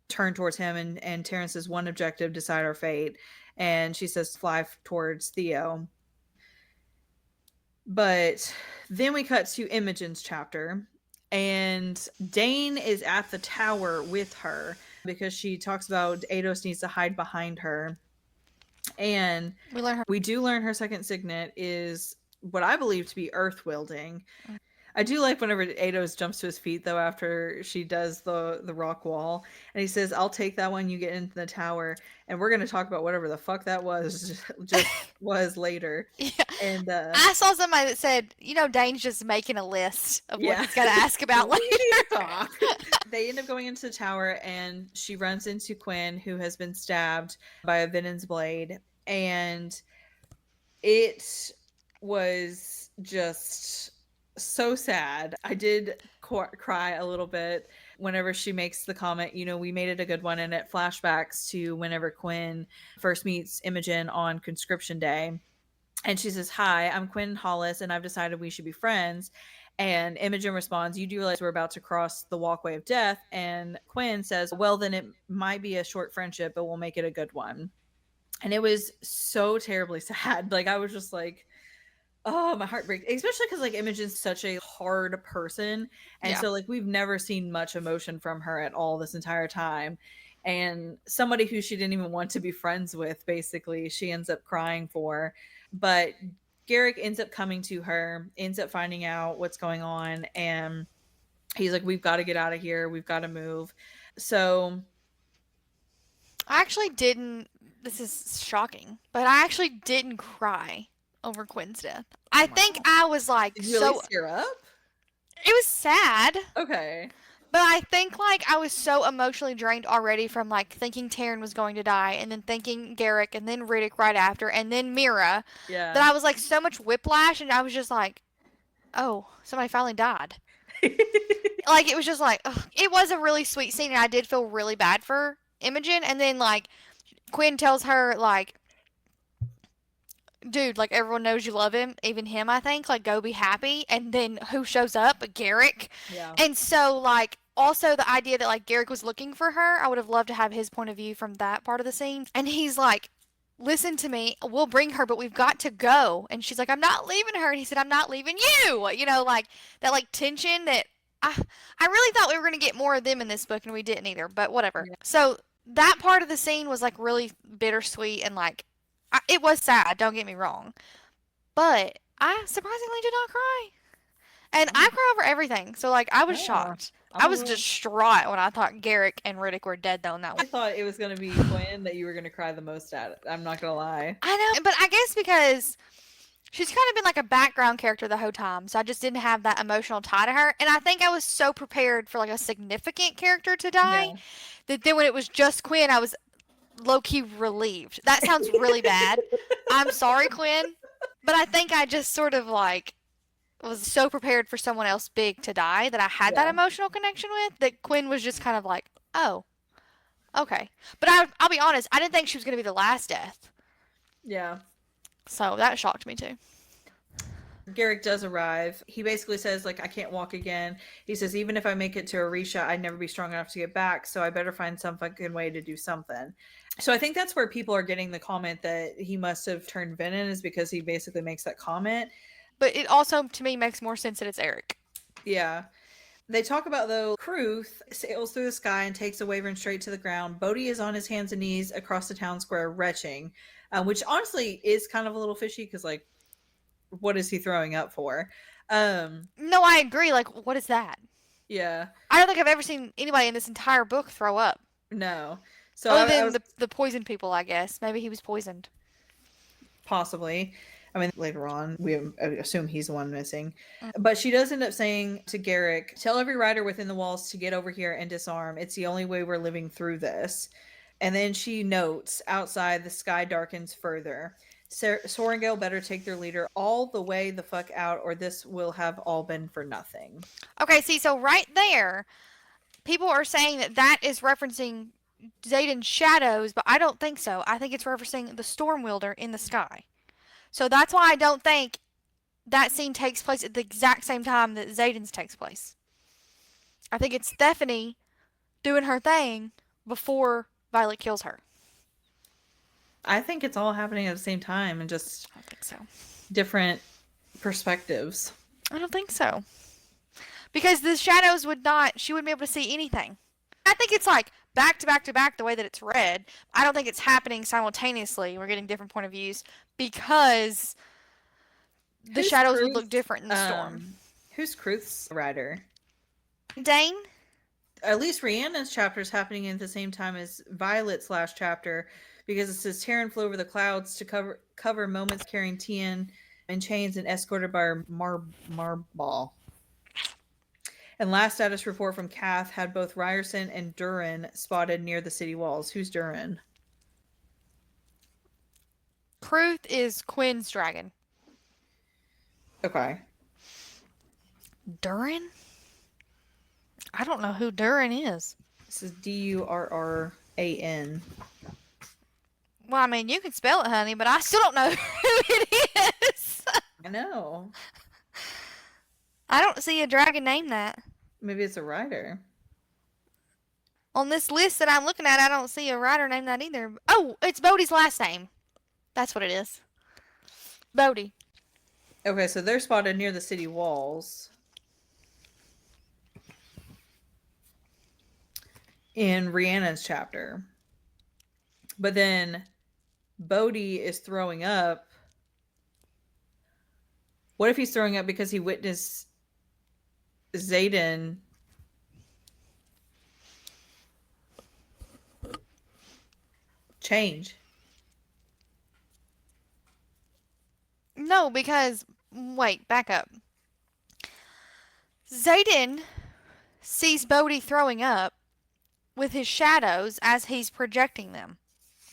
turn towards him, and Terrence says, one objective, decide our fate. And she says, fly towards Theo. But then we cut to Imogen's chapter, and Dane is at the tower with her, because she talks about Ados needs to hide behind her. And we do learn her second signet is what I believe to be earth wielding. I do like whenever Ados jumps to his feet, though, after she does the rock wall, and he says, I'll take that one, you get into the tower. And we're going to talk about whatever the fuck that was later. Yeah. And I saw somebody that said, Dane's just making a list of what he's got to ask about later. They end up going into the tower, and she runs into Quinn, who has been stabbed by a Venon's blade. And it was just so sad. I did cry a little bit whenever she makes the comment, we made it a good one, and it flashbacks to whenever Quinn first meets Imogen on conscription day. And she says, hi, I'm Quinn Hollis, and I've decided we should be friends. And Imogen responds, you do realize we're about to cross the walkway of death? And Quinn says, well, then it might be a short friendship, but we'll make it a good one. And it was so terribly sad. Like, I was just like, oh, my heart breaks. Especially because, like, Imogen's such a hard person. And so, like, we've never seen much emotion from her at all this entire time. And somebody who she didn't even want to be friends with, basically, she ends up crying for. But Garrick ends up coming to her, ends up finding out what's going on. And he's like, we've got to get out of here. We've got to move. So I actually didn't, this is shocking, but I actually didn't cry over Quinn's death. I think I was like, did you really tear up? It was sad. Okay. But I think, like, I was so emotionally drained already from, like, thinking Taryn was going to die, and then thinking Garrick, and then Riddick right after, and then Mira. Yeah. That I was, like, so much whiplash, and I was just like, oh, somebody finally died. Like, it was just like, ugh. It was a really sweet scene, and I did feel really bad for Imogen. And then, like, Quinn tells her, like, dude, like, everyone knows you love him, even him, I think. Like, go be happy. And then who shows up? Garrick. Yeah. And so, like, also the idea that, like, Garrick was looking for her, I would have loved to have his point of view from that part of the scene. And he's like, listen to me, we'll bring her, but we've got to go. And she's like, I'm not leaving her. And he said, I'm not leaving you. You know, like, that, like, tension that I really thought we were going to get more of them in this book, and we didn't either, but whatever. Yeah. So that part of the scene was, like, really bittersweet, and, like, it was sad, don't get me wrong. But I surprisingly did not cry. And I cry over everything. So, like, I was Yeah. shocked. I'm I a was little- distraught when I thought Garrick and Riddick were dead, though, in that I one. thought it was gonna be Quinn that you were gonna cry the most at. I'm not gonna lie. I know, but I guess because she's kind of been like a background character the whole time, so I just didn't have that emotional tie to her. And I think I was so prepared for, like, a significant character to die Yeah. that then when it was just Quinn, I was low-key relieved. That sounds really bad. I'm sorry, Quinn. But I think I just sort of, like, was so prepared for someone else big to die that I had that Yeah. emotional connection with, that Quinn was just kind of like, oh, okay. But I'll be honest, I didn't think she was going to be the last death. Yeah. So that shocked me too. Garrick does arrive. He basically says, like, I can't walk again. He says, even if I make it to Orisha, I'd never be strong enough to get back, so I better find some fucking way to do something. So I think that's where people are getting the comment that he must have turned Venom, is because he basically makes that comment. But it also, to me, makes more sense that it's Eric. Yeah. They talk about, though, Kruth sails through the sky and takes a wyvern straight to the ground. Bodhi is on his hands and knees across the town square, retching, which honestly is kind of a little fishy, because, like, what is he throwing up for? No, I agree. Like, what is that? Yeah. I don't think I've ever seen anybody in this entire book throw up. No. So Other I than was the poisoned people, I guess. Maybe he was poisoned. possibly. I mean, later on, we assume he's the one missing. Mm. But she does end up saying to Garrick, tell every rider within the walls to get over here and disarm. It's the only way we're living through this. And then she notes, outside, the sky darkens further. Sorengale better take their leader all the way the fuck out, or this will have all been for nothing. Okay, see, so right there, people are saying that that is referencing Zayden's shadows, but I don't think so. I think it's referencing the storm wielder in the sky. So that's why I don't think that scene takes place at the exact same time that Zayden's takes place. I think it's Stephanie doing her thing before Violet kills her. I think it's all happening at the same time and just I don't think so. different perspectives. I don't think so. Because the shadows would not, she wouldn't be able to see anything. I think it's like back to back to back the way that it's read. I don't think it's happening simultaneously. We're getting different point of views because the Who's shadows would Kruth's, look different in the storm. Who's Kruth's rider? Dane? At least Rhiannon's chapter is happening at the same time as Violet's last chapter, because it says Terran flew over the clouds to cover moments carrying Tien in chains and escorted by Marball. And last status report from Kath had both Ryerson and Durin spotted near the city walls. Who's Durin? Kruth is Quinn's dragon. Okay. Durin? I don't know who Durin is. This is Durran. Well, I mean, you can spell it, honey, but I still don't know who it is. I know. I don't see a dragon named that. Maybe it's a rider. On this list that I'm looking at, I don't see a writer named that either. Oh, it's Bodhi's last name. That's what it is. Bodhi. Okay, so they're spotted near the city walls. In Rhiannon's chapter. But then Bodhi is throwing up. What if he's throwing up because he witnessed Zayden change? No, because wait, back up. Zayden sees Bodhi throwing up with his shadows as he's projecting them.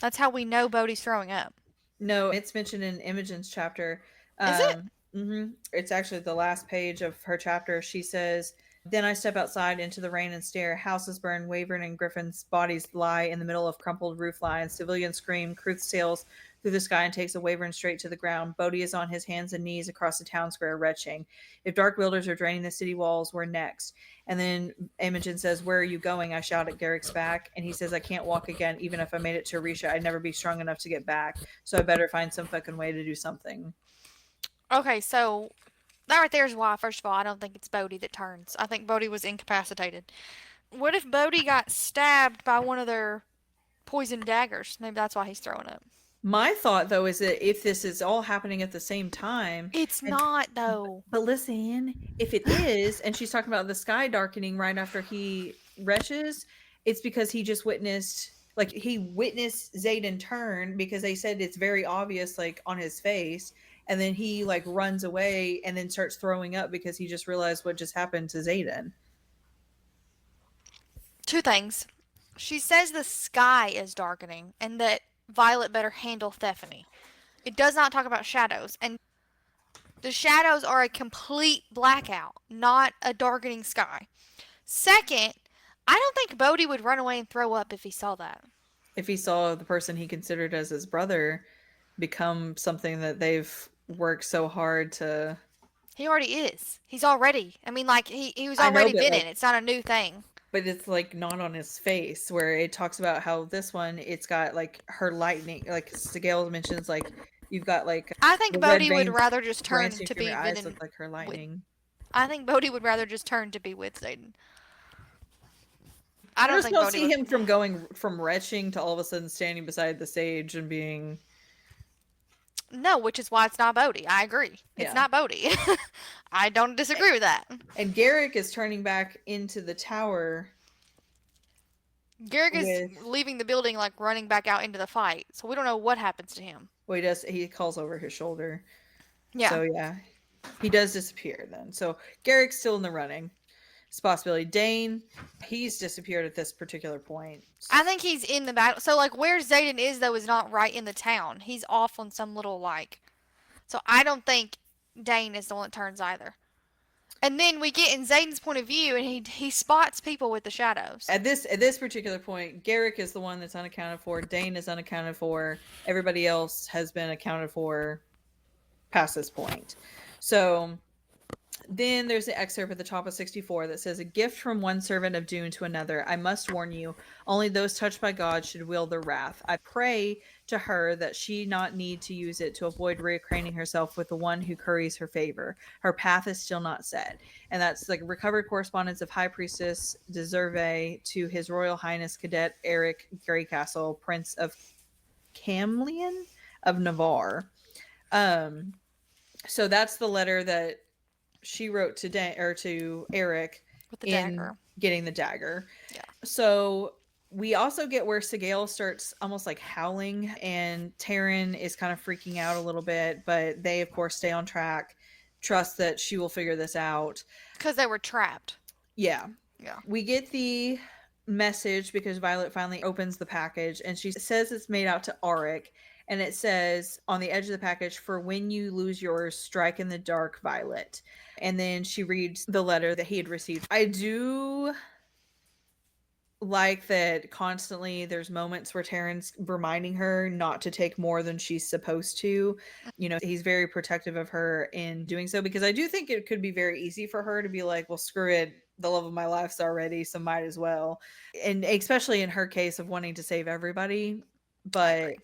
That's how we know Bodhi's throwing up. No, it's mentioned in Imogen's chapter. Is it? Mm-hmm. It's actually the last page of her chapter. She says, Then I step outside into the rain and stare. Houses burn, Wavern and Griffin's bodies lie in the middle of crumpled roof lines. Civilians scream. Kruth sails through the sky and takes a Wavern straight to the ground. Bodhi is on his hands and knees across the town square, retching. If dark wielders are draining the city walls, we're next. And then Imogen says, "Where are you going?" I shout at Garrick's back, and he says, "I can't walk again. Even if I made it to Arisha, I'd never be strong enough to get back. So I better find some fucking way to do something." Okay, so that right there is why, first of all, I don't think it's Bodhi that turns. I think Bodhi was incapacitated. What if Bodhi got stabbed by one of their poison daggers? Maybe that's why he's throwing up. My thought, though, is that if this is all happening at the same time, It's and not, though. but listen, if it is, and she's talking about the sky darkening right after he retches, it's because he just witnessed, like, he witnessed Zayden turn, because they said it's very obvious, like, on his face, and then he, like, runs away and then starts throwing up because he just realized what just happened to Zayden. Two things. She says the sky is darkening and that Violet better handle Stephanie. It does not talk about shadows, and the shadows are a complete blackout, not a darkening sky. Second, I don't think Bodhi would run away and throw up if he saw that. If he saw the person he considered as his brother become something that they've worked so hard to... He already is. He's already. I mean, like, he was I know, already but, been like, in. It's not a new thing. but it's like not on his face, where it talks about how this one, it's got like her lightning, like Sigale mentions, like you've got like I think the red Bodhi would veins rather just turn branching to from be your eyes Venom. look like her lightning. I think Bodhi would rather just turn to be with Zayden. I I don't just think don't Bodhi see would. him from going from retching to all of a sudden standing beside the sage and being... No, which is why it's not Bodhi. I agree. Yeah. It's not Bodhi. I don't disagree with that. And Garrick is turning back into the tower. Garrick is With- leaving the building, like running back out into the fight. So we don't know what happens to him. Well, he calls over his shoulder. Yeah. So yeah, he does disappear then. So Garrick's still in the running. It's a possibility. Dane, he's disappeared at this particular point. I think he's in the battle. So, like, where Zayden is, though, is not right in the town. He's off on some little, like... So I don't think Dane is the one that turns either. And then we get in Zayden's point of view, and he spots people with the shadows. At this particular point, Garrick is the one that's unaccounted for. Dane is unaccounted for. Everybody else has been accounted for past this point. So then there's the excerpt at the top of 64 that says, "A gift from one servant of Dune to another. I must warn you, only those touched by God should wield their wrath. I pray to her that she not need to use it to avoid reacquainting herself with the one who curries her favor. Her path is still not set." And that's like recovered correspondence of High Priestess Deserve to His Royal Highness Cadet Eric Greycastle, Prince of Camlian of Navarre. So that's the letter that she wrote to to Eric With the dagger. Getting the dagger. Yeah. So we also get where Sigale starts almost like howling, and Taryn is kind of freaking out a little bit, but they of course stay on track, trust that she will figure this out. Because they were trapped. Yeah. Yeah. We get the message because Violet finally opens the package, and she says it's made out to Auric. And it says on the edge of the package, "For when you lose yours, strike in the dark, Violet." And then she reads the letter that he had received. I do like that constantly there's moments where Taryn's reminding her not to take more than she's supposed to. You know, he's very protective of her in doing so, because I do think it could be very easy for her to be like, well, screw it. The love of my life's already, so might as well. And especially in her case of wanting to save everybody. But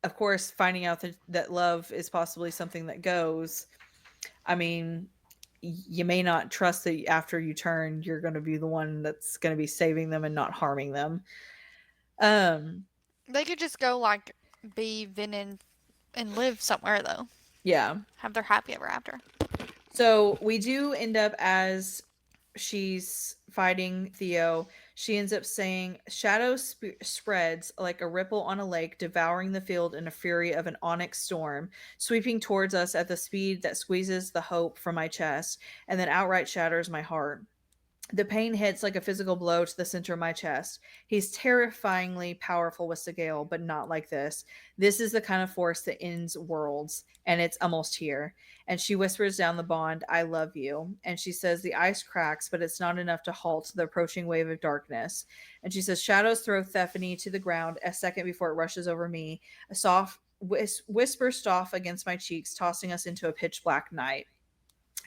of course, finding out that love is possibly something that goes, I mean, you may not trust that after you turn, you're going to be the one that's going to be saving them and not harming them. They could just go, like, be Venom and live somewhere, though. Yeah. Have their happy ever after. So we do end up, as she's fighting Theo, she ends up saying, "Shadow spreads like a ripple on a lake, devouring the field in a fury of an onyx storm, sweeping towards us at the speed that squeezes the hope from my chest and then outright shatters my heart." The pain hits like a physical blow to the center of my chest. He's terrifyingly powerful with Segale, but not like this. This is the kind of force that ends worlds, and it's almost here. And she whispers down the bond, I love you. And she says, the ice cracks, but it's not enough to halt the approaching wave of darkness. And she says, shadows throw Stephanie to the ground a second before it rushes over me. A soft whisper stoff against my cheeks, tossing us into a pitch black night.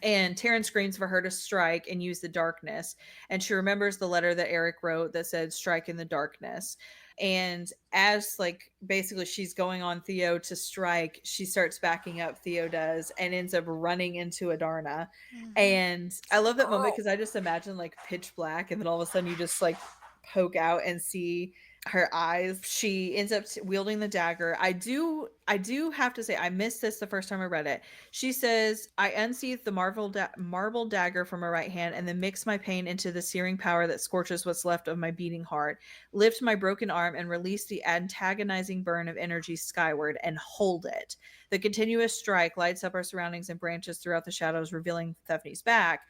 And Taryn screams for her to strike and use the darkness. And she remembers the letter that Eric wrote that said, strike in the darkness. And as like basically she's going on Theo to strike, she starts backing up, Theo does, and ends up running into Adarna. And I love that moment because I just imagine like pitch black, and then all of a sudden you just like poke out and see her eyes. She ends up wielding the dagger. I do have to say, I missed this the first time I read it. She says, I unsheath the marble dagger from my right hand and then mix my pain into the searing power that scorches what's left of my beating heart. Lift my broken arm and release the antagonizing burn of energy skyward and hold it. The continuous strike lights up our surroundings and branches throughout the shadows, revealing Stephanie's back.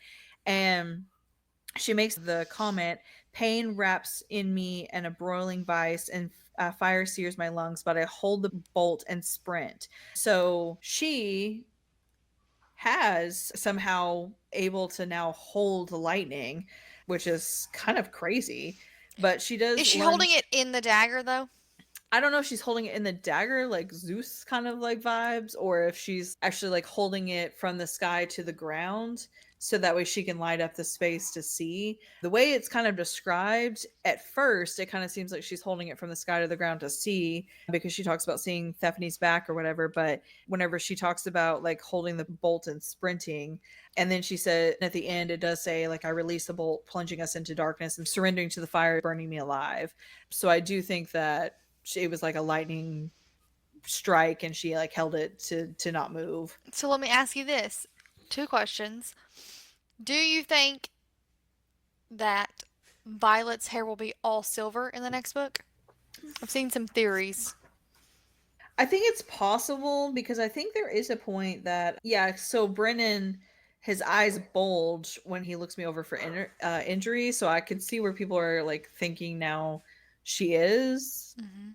And she makes the comment, pain wraps in me and a broiling vice, and fire sears my lungs, but I hold the bolt and sprint. So she has somehow able to now hold the lightning, which is kind of crazy. But she does. Is she holding it in the dagger though? I don't know if she's holding it in the dagger, like Zeus kind of like vibes, or if she's actually like holding it from the sky to the ground, so that way she can light up the space to see. The way it's kind of described at first, it kind of seems like she's holding it from the sky to the ground to see, because she talks about seeing Stephanie's back or whatever. But whenever she talks about like holding the bolt and sprinting, and then she said at the end, it does say like, I release the bolt, plunging us into darkness and surrendering to the fire, burning me alive. So I do think that it was like a lightning strike and she like held it to not move. So let me ask you this. 2 questions. Do you think that Violet's hair will be all silver in the next book? I've seen some theories. I think it's possible, because I think there is a point that, yeah, so Brennan, his eyes bulge when he looks me over for injury. So I could see where people are like thinking now she is. Mm-hmm.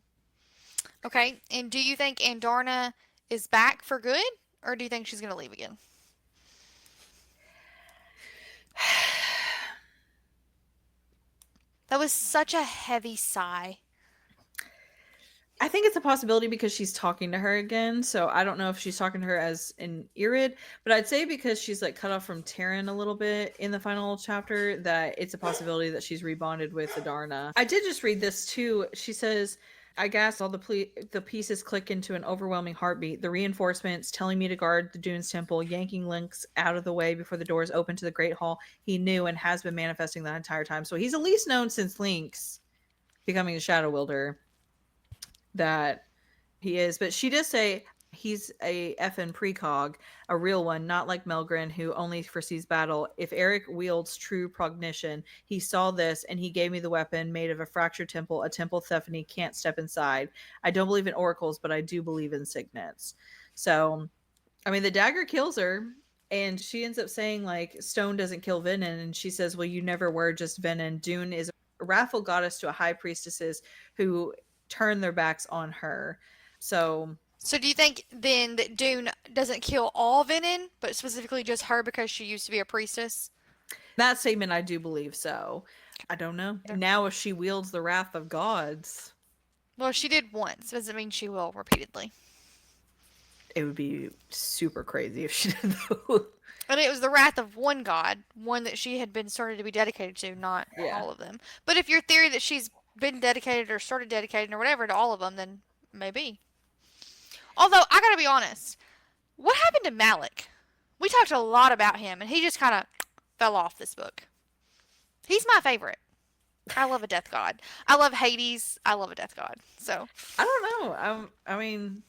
Okay, and do you think Adarna is back for good, or do you think she's going to leave again? That was such a heavy sigh. I think it's a possibility because she's talking to her again. So I don't know if she's talking to her as an Irid, but I'd say because she's like cut off from Taryn a little bit in the final chapter, that it's a possibility that she's rebonded with Adarna. I did just read this too. She says, I guess all the pieces click into an overwhelming heartbeat. The reinforcements telling me to guard the Dunes Temple, yanking Lynx out of the way before the doors open to the Great Hall. He knew and has been manifesting that entire time. So he's at least known since Lynx becoming a Shadow Wielder that he is. But she does say he's a effing precog, a real one, not like Melgren, who only foresees battle. If Eric wields true prognition, he saw this and he gave me the weapon made of a fractured temple, a temple Stephanie can't step inside. I don't believe in oracles, but I do believe in signets. So, I mean, the dagger kills her, and she ends up saying, like, stone doesn't kill Venin, and she says, well, you never were just Venin. Dune is a wrathful goddess to a high priestesses who turn their backs on her. So do you think then that Dune doesn't kill all Venin, but specifically just her because she used to be a priestess? That statement, I do believe so. I don't know. Now, if she wields the wrath of gods, Well, she did once. Doesn't mean she will repeatedly. it would be super crazy if she did though. And it was the wrath of one god, one that she had been started to be dedicated to, not all of them. But if your theory that she's been dedicated or started dedicating or whatever to all of them, then maybe. Although, I gotta be honest, what happened to Malik? We talked a lot about him, and he just kind of fell off this book. He's my favorite. I love a death god. I love Hades. I love a death god. So I don't know. I mean,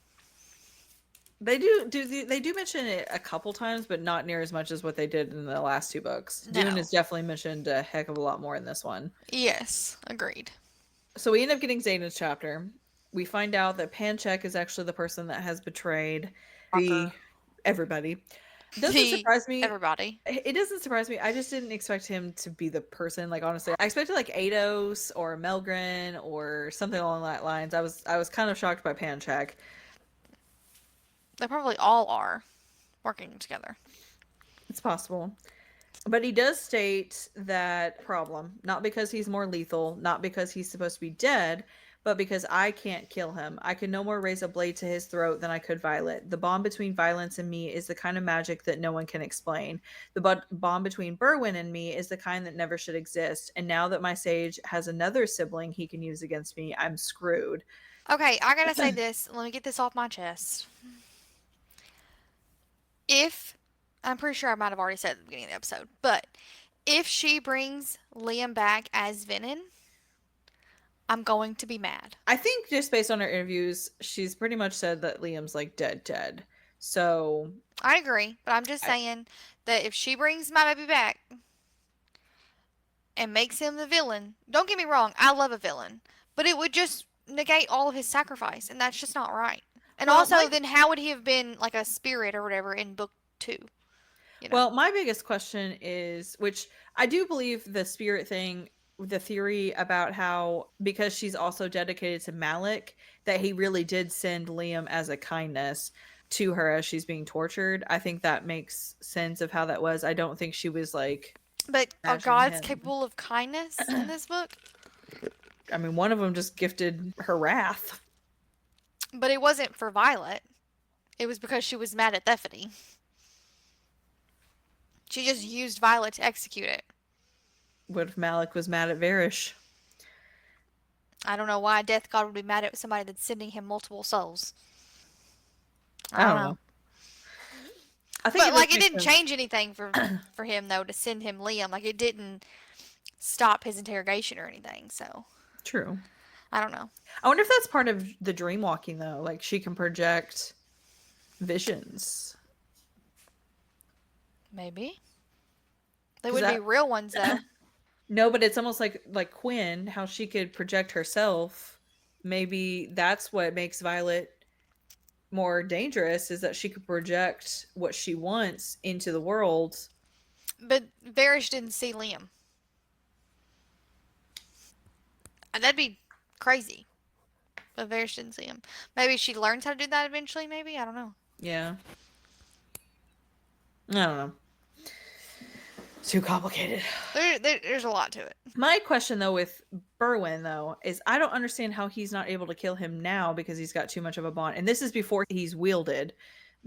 they do mention it a couple times, but not near as much as what they did in the last 2 books. No. Dune is definitely mentioned a heck of a lot more in this one. yes, agreed. So we end up getting Zayna's chapter. We find out that Panchek is actually the person that has betrayed everybody. Doesn't surprise me. Everybody. It doesn't surprise me. I just didn't expect him to be the person. Like, honestly, I expected like Ados or Melgren or something along that lines. I was kind of shocked by Panchak. They probably all are working together. It's possible. But he does state that problem, not because he's more lethal, not because he's supposed to be dead, but because I can't kill him. I can no more raise a blade to his throat than I could Violet. The bond between violence and me is the kind of magic that no one can explain. The bond between Berwin and me is the kind that never should exist. And now that my sage has another sibling he can use against me, I'm screwed. Okay, I gotta say this. Let me get this off my chest. I'm pretty sure I might have already said at the beginning of the episode, but if she brings Liam back as Venom, I'm going to be mad. I think just based on her interviews, she's pretty much said that Liam's like dead. So I agree, but I'm just saying that if she brings my baby back and makes him the villain, don't get me wrong, I love a villain, but it would just negate all of his sacrifice, and that's just not right. And well, also, then how would he have been like a spirit or whatever in book 2? You know? Well, my biggest question is, which I do believe the spirit thing, the theory about how, because she's also dedicated to Malik, that he really did send Liam as a kindness to her as she's being tortured. I think that makes sense of how that was. I don't think she was like... But are gods capable of kindness in this book? I mean, one of them just gifted her wrath. But it wasn't for Violet. It was because she was mad at Thefany. She just used Violet to execute it. What if Malik was mad at Varish? I don't know why a death god would be mad at somebody that's sending him multiple souls. I don't know. I think but like it didn't change anything for him though to send him Liam. Like it didn't stop his interrogation or anything. So true. I don't know. I wonder if that's part of the dream walking though. Like she can project visions. Maybe. They wouldn't be real ones though. No, but it's almost like Quinn, how she could project herself. Maybe that's what makes Violet more dangerous, is that she could project what she wants into the world. But Varish didn't see Liam. That'd be crazy. But Varish didn't see him. Maybe she learns how to do that eventually, maybe? I don't know. Yeah. I don't know. It's too complicated. There's a lot to it. My question, though, with Berwin, though, is I don't understand how he's not able to kill him now because he's got too much of a bond. And this is before he's wielded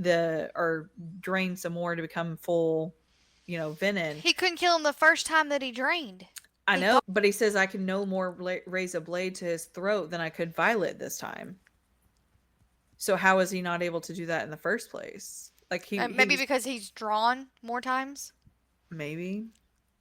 or drained some more to become full, venom. He couldn't kill him the first time that he drained. I know, but he says I can no more raise a blade to his throat than I could Violet this time. So how is he not able to do that in the first place? Like maybe because he's drawn more times. Maybe.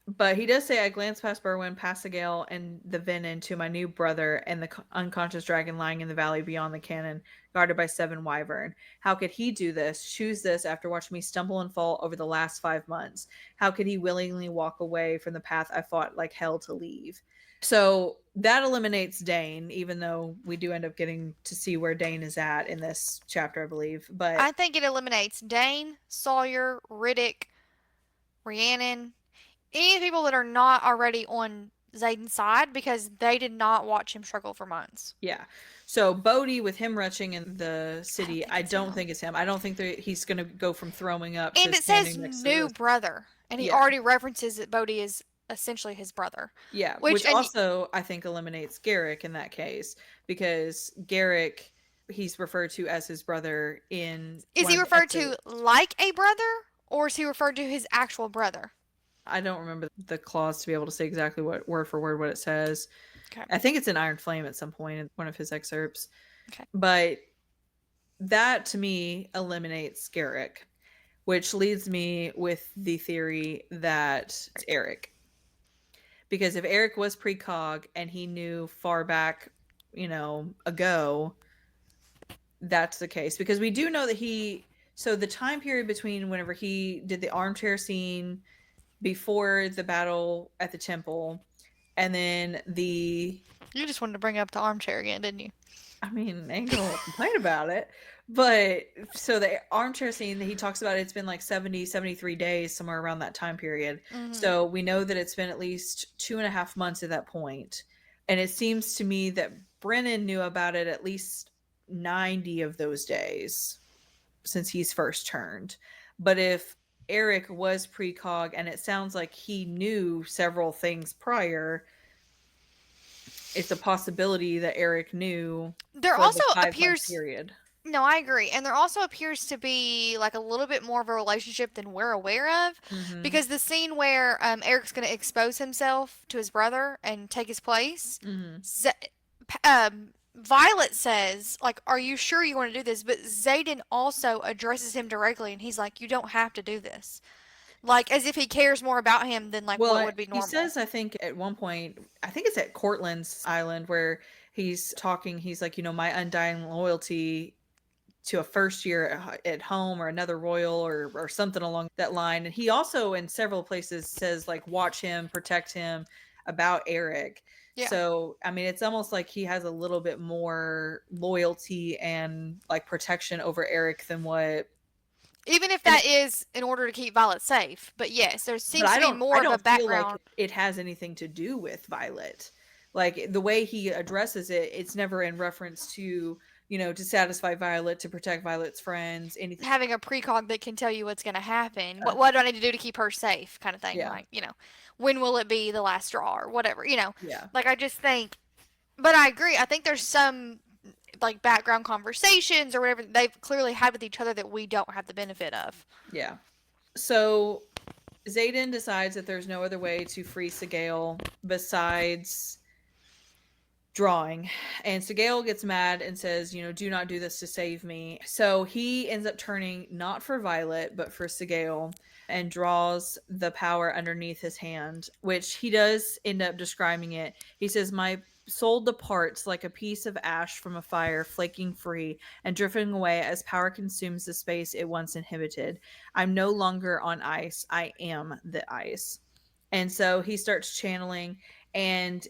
But he does say, I glanced past Berwin, past the gale, and the venom to my new brother and the unconscious dragon lying in the valley beyond the cannon, guarded by 7 wyvern. How could he do this, choose this after watching me stumble and fall over the last 5 months? How could he willingly walk away from the path I fought like hell to leave? So that eliminates Dane, even though we do end up getting to see where Dane is at in this chapter, I believe. But I think it eliminates Dane, Sawyer, Riddick, Rhiannon, any of the people that are not already on Xaden's side because they did not watch him struggle for months. Yeah. So Bodhi with him retching in the city, I don't think it's him. I don't think that he's going to go from throwing up and to it says next new brother. And he already references that Bodhi is essentially his brother. Yeah. Which also I think eliminates Garrick in that case because Garrick, he's referred to as his brother in... Is he referred to like a brother or is he referred to his actual brother? I don't remember the clause to be able to say exactly what word for word what it says. Okay. I think it's in Iron Flame at some point in one of his excerpts. Okay. But that to me eliminates Garrick, which leads me with the theory that it's Eric. Because if Eric was precog and he knew far back, ago, that's the case. Because we do know that so the time period between whenever he did the armchair scene before the battle at the temple, and then you just wanted to bring up the armchair again, didn't you? I mean, I ain't gonna complain about it, But so the armchair scene that he talks about, it's been like 70, 73 days, somewhere around that time period. Mhm. So we know that it's been at least 2.5 months at that point. And it seems to me that Brennan knew about it at least 90 of those days since he's first turned. But if Eric was precog and it sounds like he knew several things prior, it's a possibility that Eric knew There for also the 5-month appears period. No, I agree. And there also appears to be like a little bit more of a relationship than we're aware of. Mhm. Because the scene where Eric's going to expose himself to his brother and take his place, Mhm. Violet says, like, are you sure you want to do this? But Zayden also addresses him directly and he's like, you don't have to do this. Like, as if he cares more about him than like what would be He normal. says, I think at one point, I think it's at Cortland's Island where he's talking, he's like, my undying loyalty to a first year at home or another royal or something along that line. And he also in several places says like watch him, protect him, about Eric. Yeah. So I mean it's almost like he has a little bit more loyalty and like protection over Eric than what. Even if And that is in order to keep Violet safe. But yes, there but seems I to be don't more of a feel like background. it has anything to do with Violet. Like the way he addresses it, it's never in reference to, to satisfy Violet, to protect Violet's friends, anything. Having a precog that can tell you what's going to happen. What do I need to do to keep her safe, kind of thing. Yeah. Like, when will it be the last straw or whatever, Yeah. Like, I just think, but I agree. I think there's some, like, background conversations or whatever they've clearly had with each other that we don't have the benefit of. Yeah. So Zayden decides that there's no other way to free Sigale besides drawing. And Sigale gets mad and says, do not do this to save me. So he ends up turning not for Violet, but for Sigale and draws the power underneath his hand, which he does end up describing it. He says, my soul departs like a piece of ash from a fire, flaking free and drifting away as power consumes the space it once inhibited. I'm no longer on ice. I am the ice. And so he starts channeling, and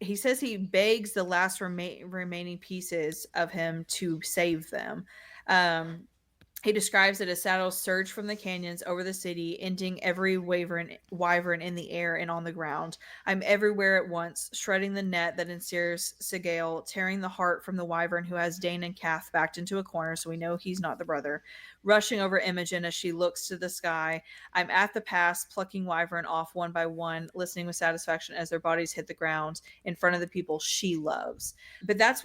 he says he begs the last remaining pieces of him to save them. He describes it as shadows surge from the canyons over the city, ending every wyvern in the air and on the ground. I'm everywhere at once, shredding the net that ensnares Sigale, tearing the heart from the wyvern who has Dane and Kath backed into a corner, so we know he's not the brother. Rushing over Imogen as she looks to the sky. I'm at the pass, plucking wyvern off one by one, listening with satisfaction as their bodies hit the ground in front of the people she loves. But that's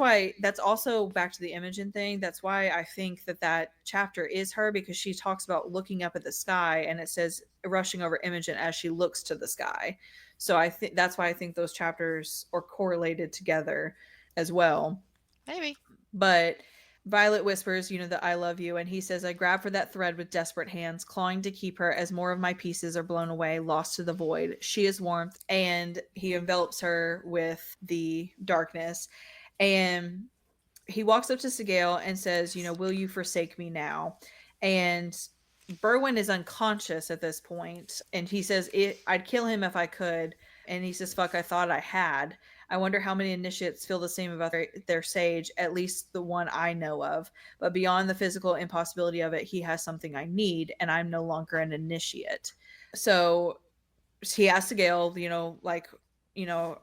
also back to the Imogen thing. That's why I think that chapter is her, because she talks about looking up at the sky and it says rushing over Imogen as she looks to the sky. So I think that's why I think those chapters are correlated together as well. Maybe. But Violet whispers, the I love you. And he says, I grab for that thread with desperate hands, clawing to keep her as more of my pieces are blown away, lost to the void. She is warmth. And he envelops her with the darkness. And he walks up to Sigale and says, will you forsake me now? And Berwyn is unconscious at this point. And he says, I'd kill him if I could. And he says, fuck, I thought I had. I wonder how many initiates feel the same about their sage, at least the one I know of. But beyond the physical impossibility of it, he has something I need, and I'm no longer an initiate. So he asks Sigale,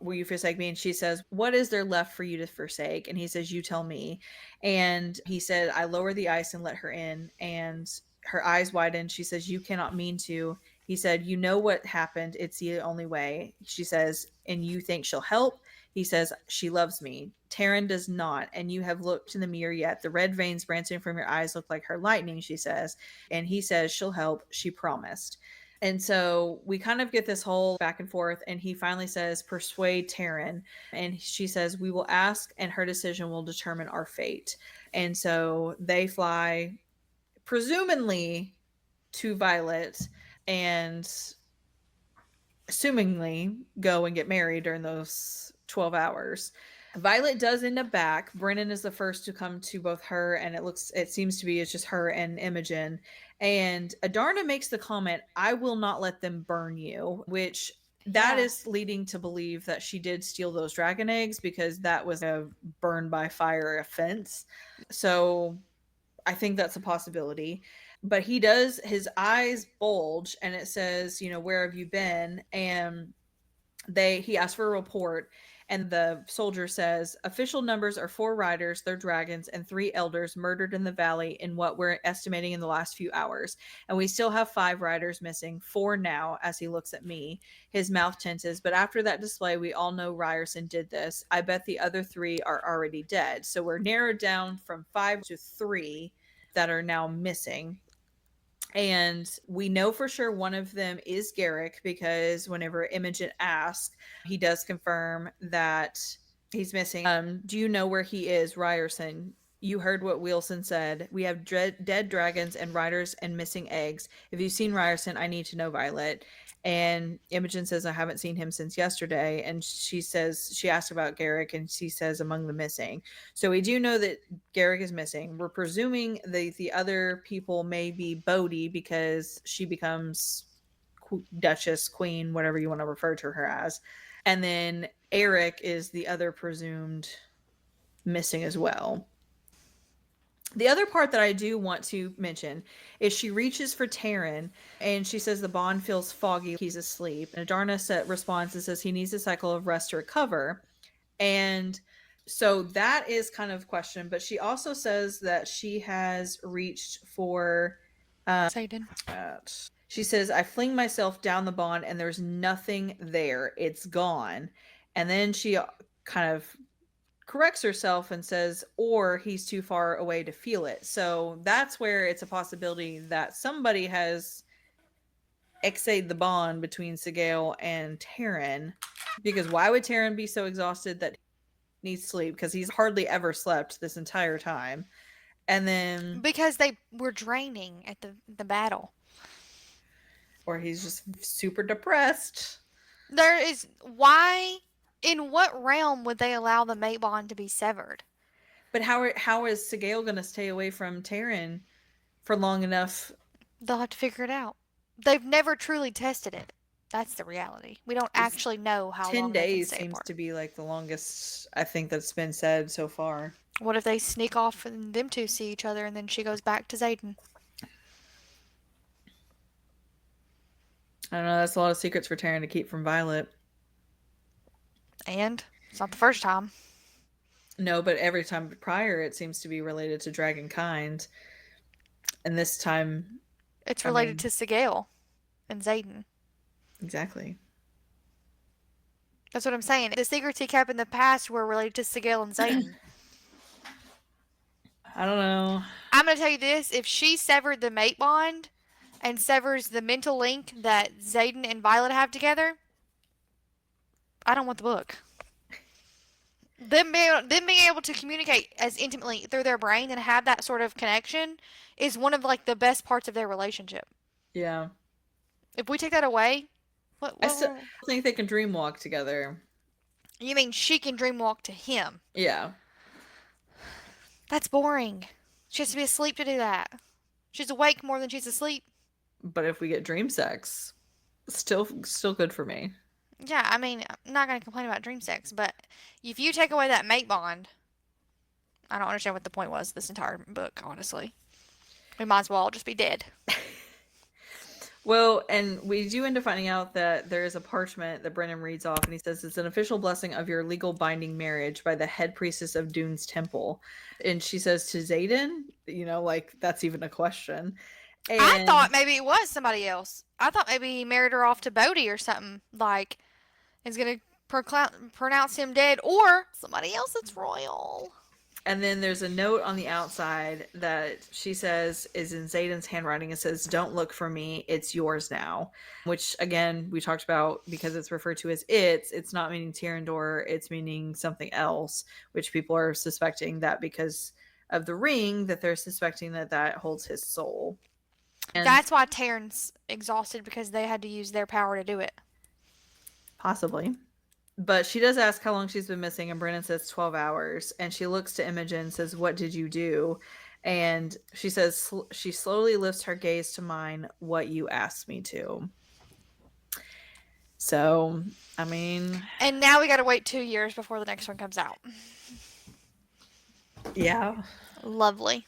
will you forsake me? And she says, what is there left for you to forsake? And he says, you tell me. And he said, I lower the ice and let her in. And her eyes widen. She says, you cannot mean to. He said, you know what happened. It's the only way. She says, and you think she'll help? He says, she loves me. Taryn does not. And you have looked in the mirror yet. The red veins branching from your eyes look like her lightning, she says. And he says, she'll help. She promised. And so we kind of get this whole back and forth, and he finally says, persuade Taryn. And she says, we will ask, and her decision will determine our fate. And so they fly, presumably, to Violet, and assumingly go and get married during those 12 hours. Violet does end up back. Brennan is the first to come to both her, and it seems to be it's just her and Imogen. And Adarna makes the comment, I will not let them burn you, which that is leading to believe that she did steal those dragon eggs, because that was a burn by fire offense. So I think that's a possibility. But his eyes bulge and it says, where have you been? And he asked for a report, and the soldier says official numbers are 4 riders, their dragons, and 3 elders murdered in the valley in what we're estimating in the last few hours, and we still have 5 riders missing, 4 now. As he looks at me, his mouth tenses, but after that display we all know Ryerson did this. I bet the other 3 are already dead, so we're narrowed down from 5 to 3 that are now missing. And we know for sure one of them is Garrick, because whenever Imogen asks, he does confirm that he's missing. Do you know where he is, Ryerson? You heard what Wilson said. We have dead dragons and riders and missing eggs. If you've seen Ryerson, I need to know, Violet. And Imogen says, I haven't seen him since yesterday. And she asked about Garrick, and she says among the missing. So we do know that Garrick is missing. We're presuming the other people may be Bodhi, because she becomes Duchess, Queen, whatever you want to refer to her as. And then Eric is the other presumed missing as well. The other part that I do want to mention is she reaches for Taryn, and she says the bond feels foggy, he's asleep. And Adarna responds and says he needs a cycle of rest to recover. And so that is kind of question, but she also says that she has reached for Zayden. She says, I fling myself down the bond and there's nothing there. It's gone. And then she kind of corrects herself and says, or he's too far away to feel it. So that's where it's a possibility that somebody has exayed the bond between Sigale and Taryn, because why would Taryn be so exhausted that he needs sleep? Because he's hardly ever slept this entire time. And then Because they were draining at the battle. Or he's just super depressed. In what realm would they allow the mate bond to be severed? But how is Sigale going to stay away from Taryn for long enough? They'll have to figure it out. They've never truly tested it. That's the reality. We don't actually know how 10 long they can days stay seems apart. to be like the longest I think that's been said so far. What if they sneak off and them two see each other and then she goes back to Zayden? I don't know. That's a lot of secrets for Taryn to keep from Violet. And it's not the first time. No, but every time prior it seems to be related to Dragonkind. And this time It's related to Sigale and Zayden. Exactly. That's what I'm saying. The secrets he kept in the past were related to Sigale and Zayden. I don't know. I'm going to tell you this. If she severed the mate bond and severs the mental link that Zayden and Violet have together, I don't want the book. Them being able to communicate as intimately through their brain and have that sort of connection is one of like the best parts of their relationship. Yeah. If we take that away, I still think they can dream walk together. You mean she can dream walk to him? Yeah. That's boring. She has to be asleep to do that. She's awake more than she's asleep. But if we get dream sex, still good for me. Yeah, I mean, I'm not going to complain about dream sex, but if you take away that mate bond, I don't understand what the point was this entire book, honestly. We might as well all just be dead. Well, and we do end up finding out that there is a parchment that Brennan reads off, and he says it's an official blessing of your legal binding marriage by the head priestess of Dune's temple. And she says to Zayden, like that's even a question. And I thought maybe it was somebody else. I thought maybe he married her off to Bodhi or something. Like, is going to pronounce him dead, or somebody else that's royal. And then there's a note on the outside that she says is in Zayden's handwriting. It says, don't look for me. It's yours now. Which, again, we talked about because it's referred to as it's not meaning Tyrandor. It's meaning something else, which people are suspecting that because of the ring that they're suspecting that holds his soul. And that's why Taryn's exhausted, because they had to use their power to do it. Possibly. But she does ask how long she's been missing, and Brennan says 12 hours. And she looks to Imogen and says, what did you do? And she says, she slowly lifts her gaze to mine, what you asked me to. So, I mean... And now we got to wait 2 years before the next one comes out. Yeah. Lovely.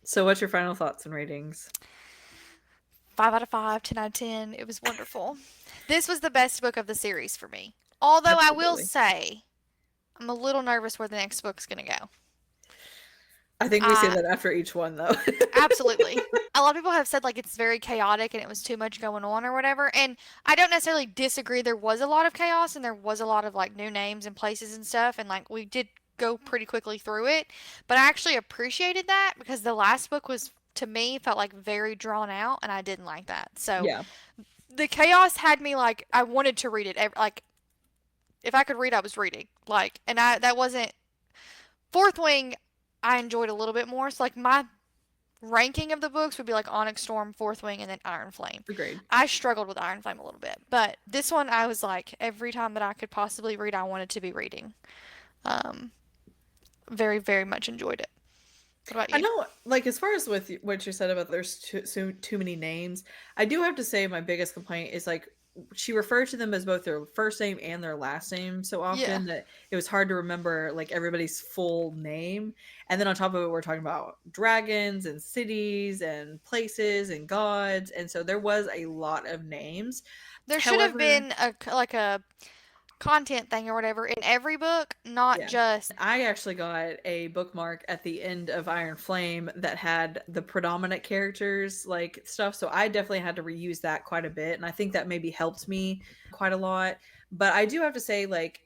So what's your final thoughts and ratings? 5 out of 5, 10 out of 10. It was wonderful. This was the best book of the series for me. Although I will Absolutely. say, I'm a little nervous where the next book's going to go. I think we say that after each one, though. Absolutely. A lot of people have said like it's very chaotic and it was too much going on or whatever. And I don't necessarily disagree. There was a lot of chaos and there was a lot of like new names and places and stuff. And like we did go pretty quickly through it. But I actually appreciated that because the last book was, to me, felt like very drawn out and I didn't like that. So Yeah. the chaos had me like, I wanted to read it. Like if I could read, I was reading. Like, and that wasn't. Fourth Wing, I enjoyed a little bit more. So like my ranking of the books would be like Onyx Storm, Fourth Wing, and then Iron Flame. Agreed. I struggled with Iron Flame a little bit, but this one I was like, every time that I could possibly read, I wanted to be reading. Very, very much enjoyed it. What about you? I know, like, as far as with what you said about there's too many names, I do have to say my biggest complaint is like she referred to them as both their first name and their last name so often that it was hard to remember like everybody's full name. And then on top of it, we're talking about dragons and cities and places and gods, and so there was a lot of names. There should have been a content thing or whatever in every book, not just. I actually got a bookmark at the end of Iron Flame that had the predominant characters like stuff, so I definitely had to reuse that quite a bit, and I think that maybe helped me quite a lot. But I do have to say, like,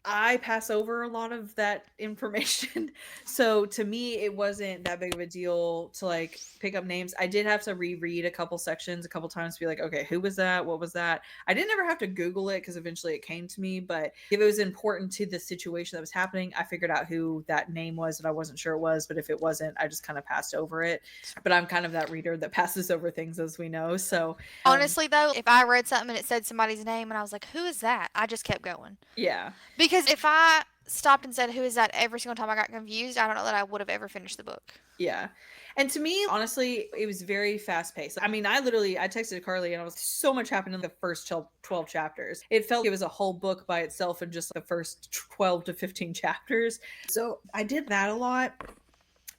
I pass over a lot of that information. So to me, it wasn't that big of a deal to like pick up names. I did have to reread a couple sections a couple times to be like, okay, who was that? What was that? I didn't ever have to Google it because eventually it came to me. But if it was important to the situation that was happening, I figured out who that name was that I wasn't sure it was. But if it wasn't, I just kind of passed over it. But I'm kind of that reader that passes over things, as we know. So honestly, though, if I read something and it said somebody's name and I was like, who is that? I just kept going. Yeah. Because if I stopped and said, who is that every single time I got confused, I don't know that I would have ever finished the book. Yeah. And to me, honestly, it was very fast paced. I mean, I texted Carly and I was so much happened in the first 12 chapters. It felt like it was a whole book by itself in just the first 12 to 15 chapters. So I did that a lot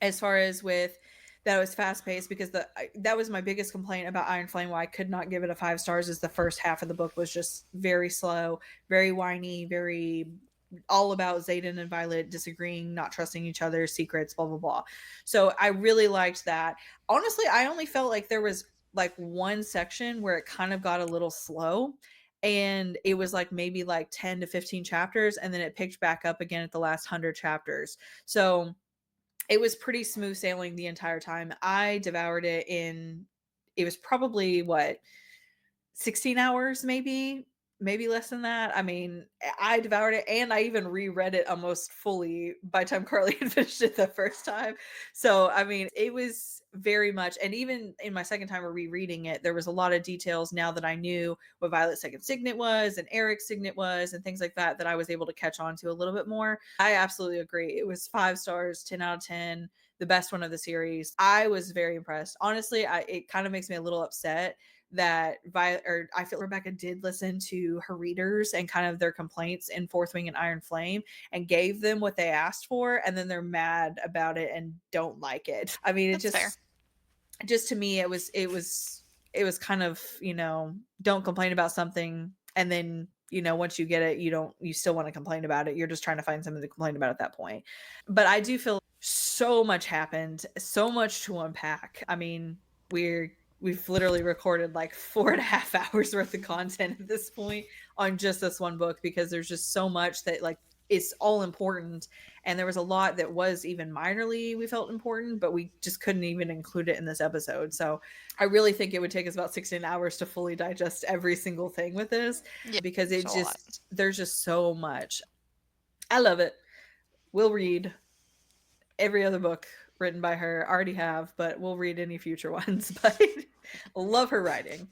as far as with that it was fast paced, because that was my biggest complaint about Iron Flame, why I could not give it a 5 stars, is the first half of the book was just very slow, very whiny, very all about Xaden and Violet disagreeing, not trusting each other, secrets, blah, blah, blah. So I really liked that. Honestly, I only felt like there was like one section where it kind of got a little slow, and it was like maybe like 10 to 15 chapters, and then it picked back up again at the last 100 chapters. So it was pretty smooth sailing the entire time. I devoured it it was probably 16 hours, maybe less than that. I mean, I devoured it, and I even reread it almost fully by the time Carly had finished it the first time. So, I mean, it was very much, and even in my second time of rereading it, there was a lot of details now that I knew what Violet's second signet was and Eric's signet was and things like that, that I was able to catch on to a little bit more. I absolutely agree. It was 5 stars, 10 out of 10, the best one of the series. I was very impressed. Honestly, it kind of makes me a little upset that I feel Rebecca did listen to her readers and kind of their complaints in Fourth Wing and Iron Flame and gave them what they asked for, and then they're mad about it and don't like it. I mean, it just to me, it was kind of, don't complain about something, and then once you get it, you still want to complain about it. You're just trying to find something to complain about at that point. But I do feel so much happened, so much to unpack. I mean, we've literally recorded like 4.5 hours worth of content at this point on just this one book, because there's just so much that like it's all important, and there was a lot that was even minorly we felt important, but we just couldn't even include it in this episode. So I really think it would take us about 16 hours to fully digest every single thing with this, because there's just so much. I love it. We'll read every other book written by her. Already have, but we'll read any future ones. But love her writing.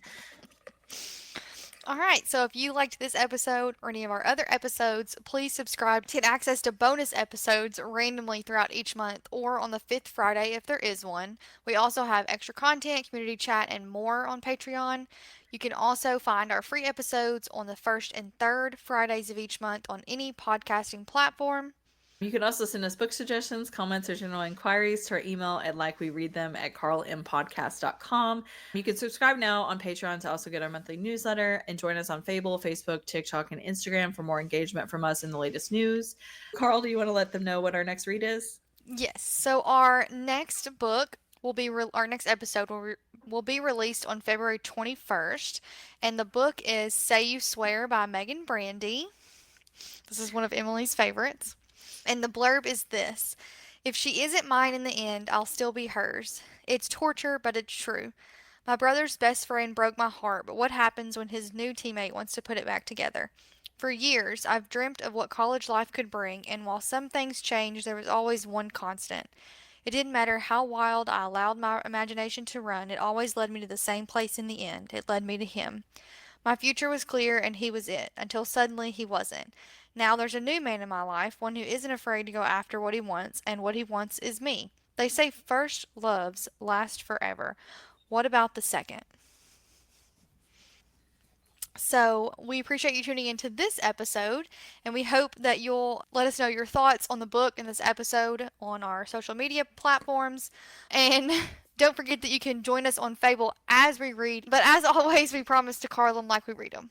All right, so if you liked this episode or any of our other episodes, please subscribe to get access to bonus episodes randomly throughout each month, or on the 5th Friday if there is one. We also have extra content, community chat, and more on Patreon. You can also find our free episodes on the 1st and 3rd Fridays of each month on any podcasting platform. You can also send us book suggestions, comments, or general inquiries to our email at karlempodcast.com. You can subscribe now on Patreon to also get our monthly newsletter, and join us on Fable, Facebook, TikTok, and Instagram for more engagement from us in the latest news. Karl, do you want to let them know what our next read is? Yes. So our next book will be our next episode will be released on February 21st, and the book is Say You Swear by Megan Brandy. This is one of Emily's favorites. And the blurb is this: If she isn't mine in the end, I'll still be hers. It's torture, but it's true. My brother's best friend broke my heart, but what happens when his new teammate wants to put it back together? For years, I've dreamt of what college life could bring, and while some things changed, there was always one constant. It didn't matter how wild I allowed my imagination to run, it always led me to the same place in the end. It led me to him. My future was clear and he was it, until suddenly he wasn't. Now there's a new man in my life, one who isn't afraid to go after what he wants, and what he wants is me. They say first loves last forever. What about the second? So we appreciate you tuning into this episode, and we hope that you'll let us know your thoughts on the book and this episode on our social media platforms. And don't forget that you can join us on Fable as we read. But as always, we promise to Karl and like we read them.